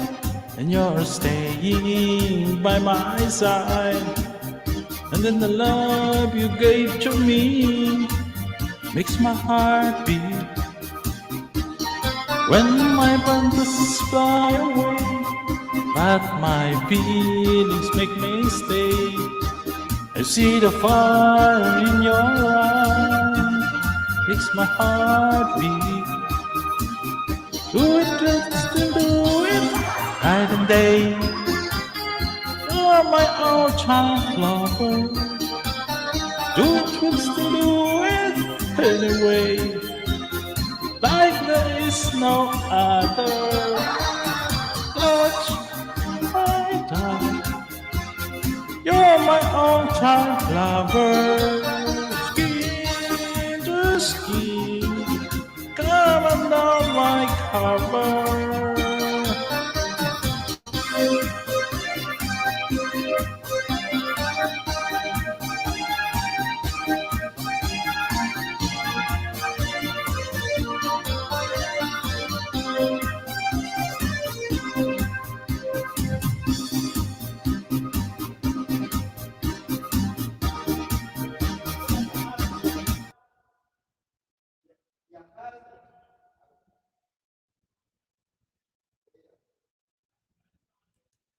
and you're staying by my side. And then the love you gave to me makes my heart beat. When my fantasies fly away, but my feelings make me stay. I see the fire in your eyes, makes my heart beat. Do it, do it, night and day. You're my old child lover. Do it, do it, anyway. Like there is no other. Touch my darling. You're my own child lover. Skin to skin. Come under my cover.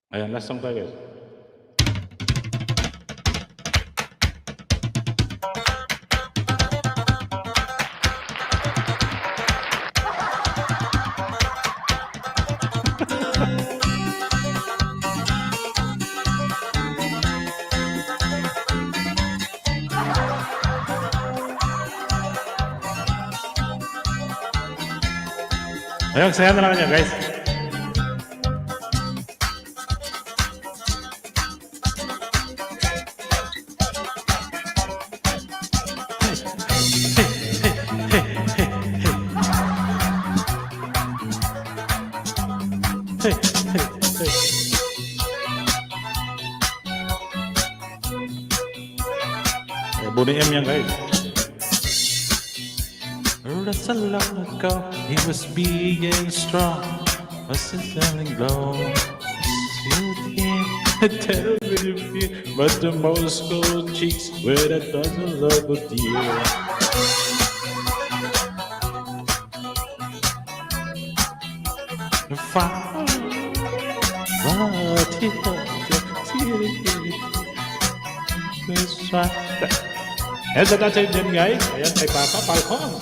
Ayan, last song tayo guys. Ayun, saya na lang niya guys. Bunyi M yan guys. That's a long ago. He was big and strong. Was his selling glow? Tell me you feel, but the Moscow cheeks where that doesn't love with you. Fine, but he that's right. Here's the touch dyan guys. Ayan kay Papa Falcon.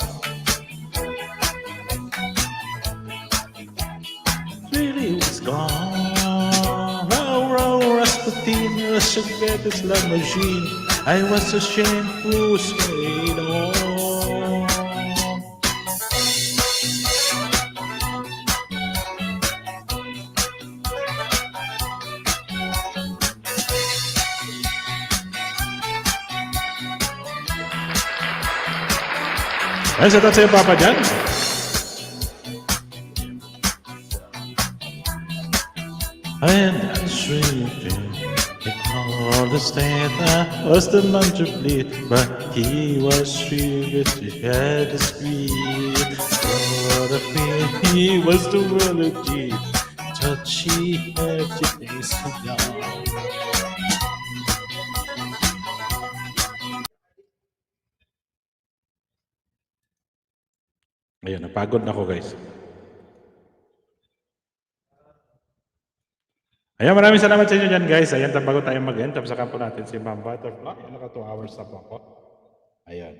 Really was gone. Oh, Rasputin, should get this love machine. I was ashamed to say no. Ayan, sa tatay Papa dyan. And that's really they called the state was the man to bleed, but he was sweet, he had a sweet. Oh, the feel he was the melody, touchy, happy days young. Ayan, napagod na ako guys. Ayan, maraming salamat sa inyo dyan guys. Ayan, bago tayo mag-end, tapos saka po natin si Ma'am Butterfly. Ayan, naka 2 hours na po ako. Ayan.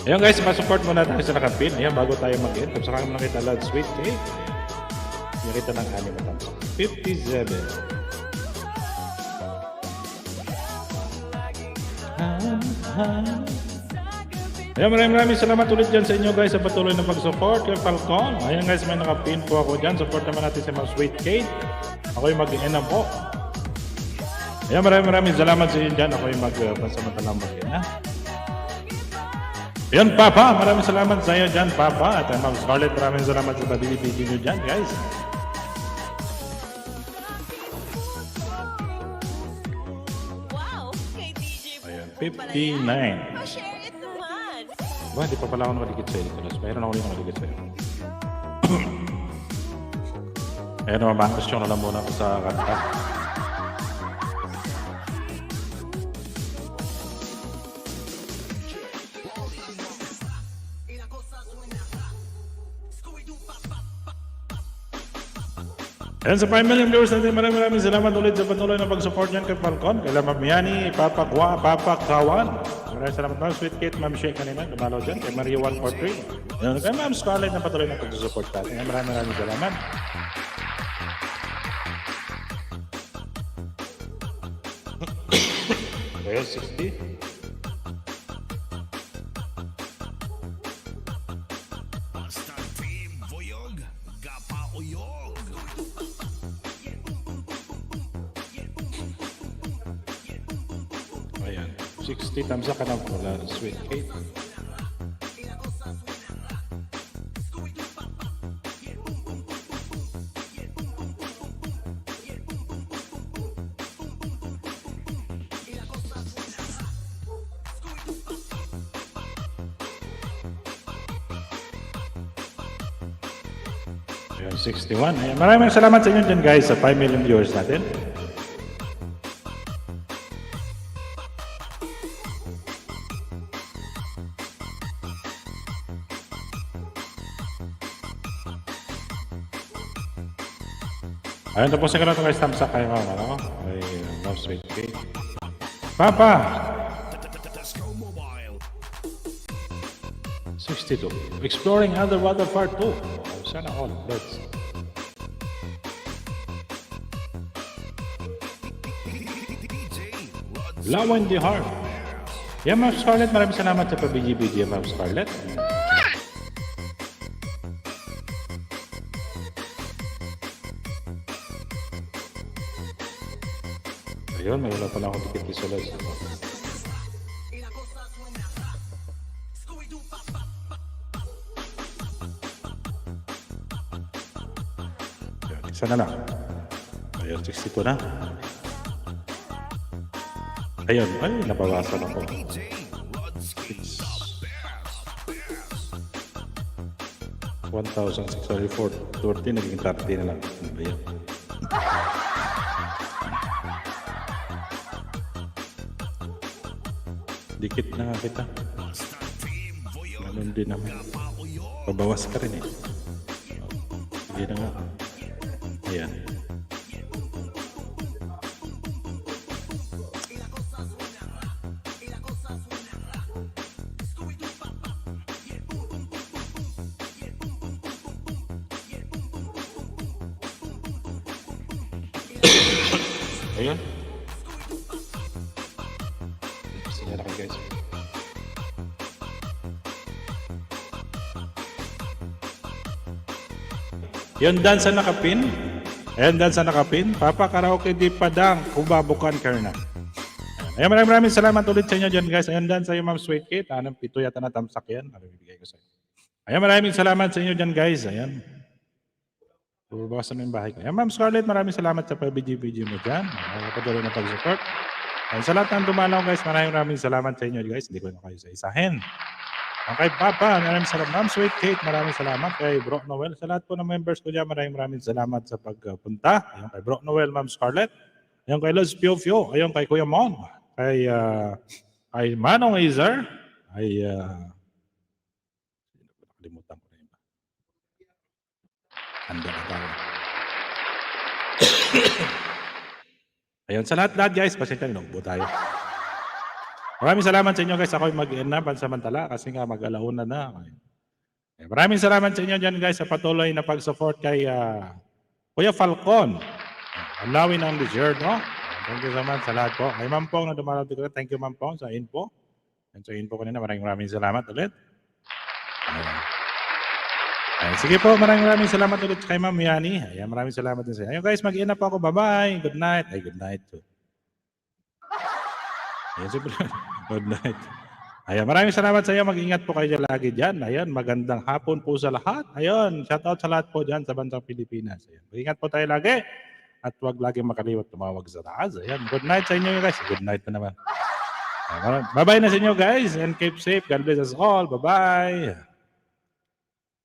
Ayan guys, masupport muna tayo sa nakapin. Ayan, bago tayo mag-end. Tapos saka naman nakita Lord Sweet Cake. Nakita ng anime thumbs up. 57. Ayan, maraming salamat ulit dyan sa inyo guys sa patuloy na pag-support kay Falcon. Ayan guys, may nakapin po ako dyan. Support naman natin si Ma'am Sweet Cake. Ako yung mag-end na po. Ayan, maraming salamat sa inyo dyan. Ako yung mag-pasamantalang mag-end na. Ayan, Papa, maraming salamat sa iyo dyan, Papa. At Ma'am Scarlett, maraming salamat sa pabili-bili nyo dyan, guys. 59. Pa-share it naman. Ba, di pa pala ako nakaligid sa'yo, Nicholas. Mayroon ako rin nakaligid sa'yo. Ayan naman, question na lang muna ako sa kanta. Ayan sa 5 million viewers natin, maraming salamat ulit sa patuloy na pag-support niyan kay Falcon, kay Ma'am Yani, Papa Kawan. Maraming salamat Ma'am Sweet Kate, Ma'am Shea kanina, dumalo dyan, kay Maria 143. Ayan, kay Ma'am Scarlett na patuloy na pag-support natin. Ayan, maraming salamat. Ayan, 60. Basta Team Boyog, Gapauyog. Ayan, 60 tamsa ka na pala, Sweet Kate. Ayan, 61. Ayan, maraming salamat sa inyo dyan guys sa 5 million viewers natin. Ayun, tapos na ito guys, thumbs up kayo mama, no? Ay, love sweet cake. Papa! Tesco Mobile. 62. Exploring Underwater Part 2. Wow, sana all. Let's. Lawa in the Heart. Yeah, Ma'am Scarlett, maraming salamat sa pabigi-bigi, Ma'am Scarlett. Ayun, may wala pala akong tikit visualize. Ayun, isa na lang. Ayun, 62 na. Ayun, ay, nabawasan ako. 1,640, naging 30 na lang. Ayun. Dikit na nga kita. Ganun din naman. Pabawas ka rin eh. Sige na nga. Ayan. Ayan. Sige na kayo guys. Yun dan sa nakapin. Ayan dan sa nakapin. Papa karaoke di padang. Kubabukan ka na. Ayan, maraming salamat ulit sa inyo dyan guys. Ayan dan sa iyo Ma'am Sweet Kate. Anong pito yata na tamsak yan. Bibigay ko sa iyo. Ayan, maraming salamat sa inyo dyan guys. Ayan. Bubawasan mo yung bahay ko. Ayan, Ma'am Scarlett, maraming salamat sa pabigi-bigi mo dyan. Patuloy na pag-support. Ayan, sa lahat ng dumalaw guys, maraming salamat sa inyo guys. Hindi ko na kayo sa-isahin. Ang kay Papa, maraming salamat. Ma'am Sweet Kate, maraming salamat. Kay Bro Noel, sa lahat po ng members ko dyan, maraming salamat sa pagpunta. Ayan, kay Bro Noel, Ma'am Scarlett. Ayan, kay Lods Pio Fio. Ayan, kay Kuya Mon. Kay Manong Izer. Ay, nakalimutan ko na yun. Handa na tayo. Ayun, sa lahat guys, pasensya nyo, buo tayo. Maraming salamat sa inyo guys. Ako'y mag-end na pansamantala kasi nga mag-alauna na. Maraming salamat sa inyo dyan guys sa patuloy na pag-support kay Kuya Falcon. Ang lawin ng dessert, no? Thank you so much sa lahat po. Kay Ma'am Pong na dumarating ko. Thank you Ma'am Pong sa info. And sa info kanina, maraming salamat ulit. Ayan, sige po, maraming salamat ulit kay Ma'am Yani. Ayan, maraming salamat din sa inyo. Ayun guys, mag-end na po ako. Bye-bye. Good night. Ay, good night. Ayan, super. Good night. Ayan, maraming salamat sa iyo. Mag-ingat po kayo lagi dyan. Ayan, magandang hapon po sa lahat. Ayan, shout out sa lahat po dyan sa bansang Pilipinas. Ayan, mag-ingat po tayo lagi. At huwag lagi makaliwat tumawag sa taas. Ayan, good night sa inyo guys. Good night na naman. Bye-bye na sa inyo guys and keep safe. God bless us all. Bye-bye.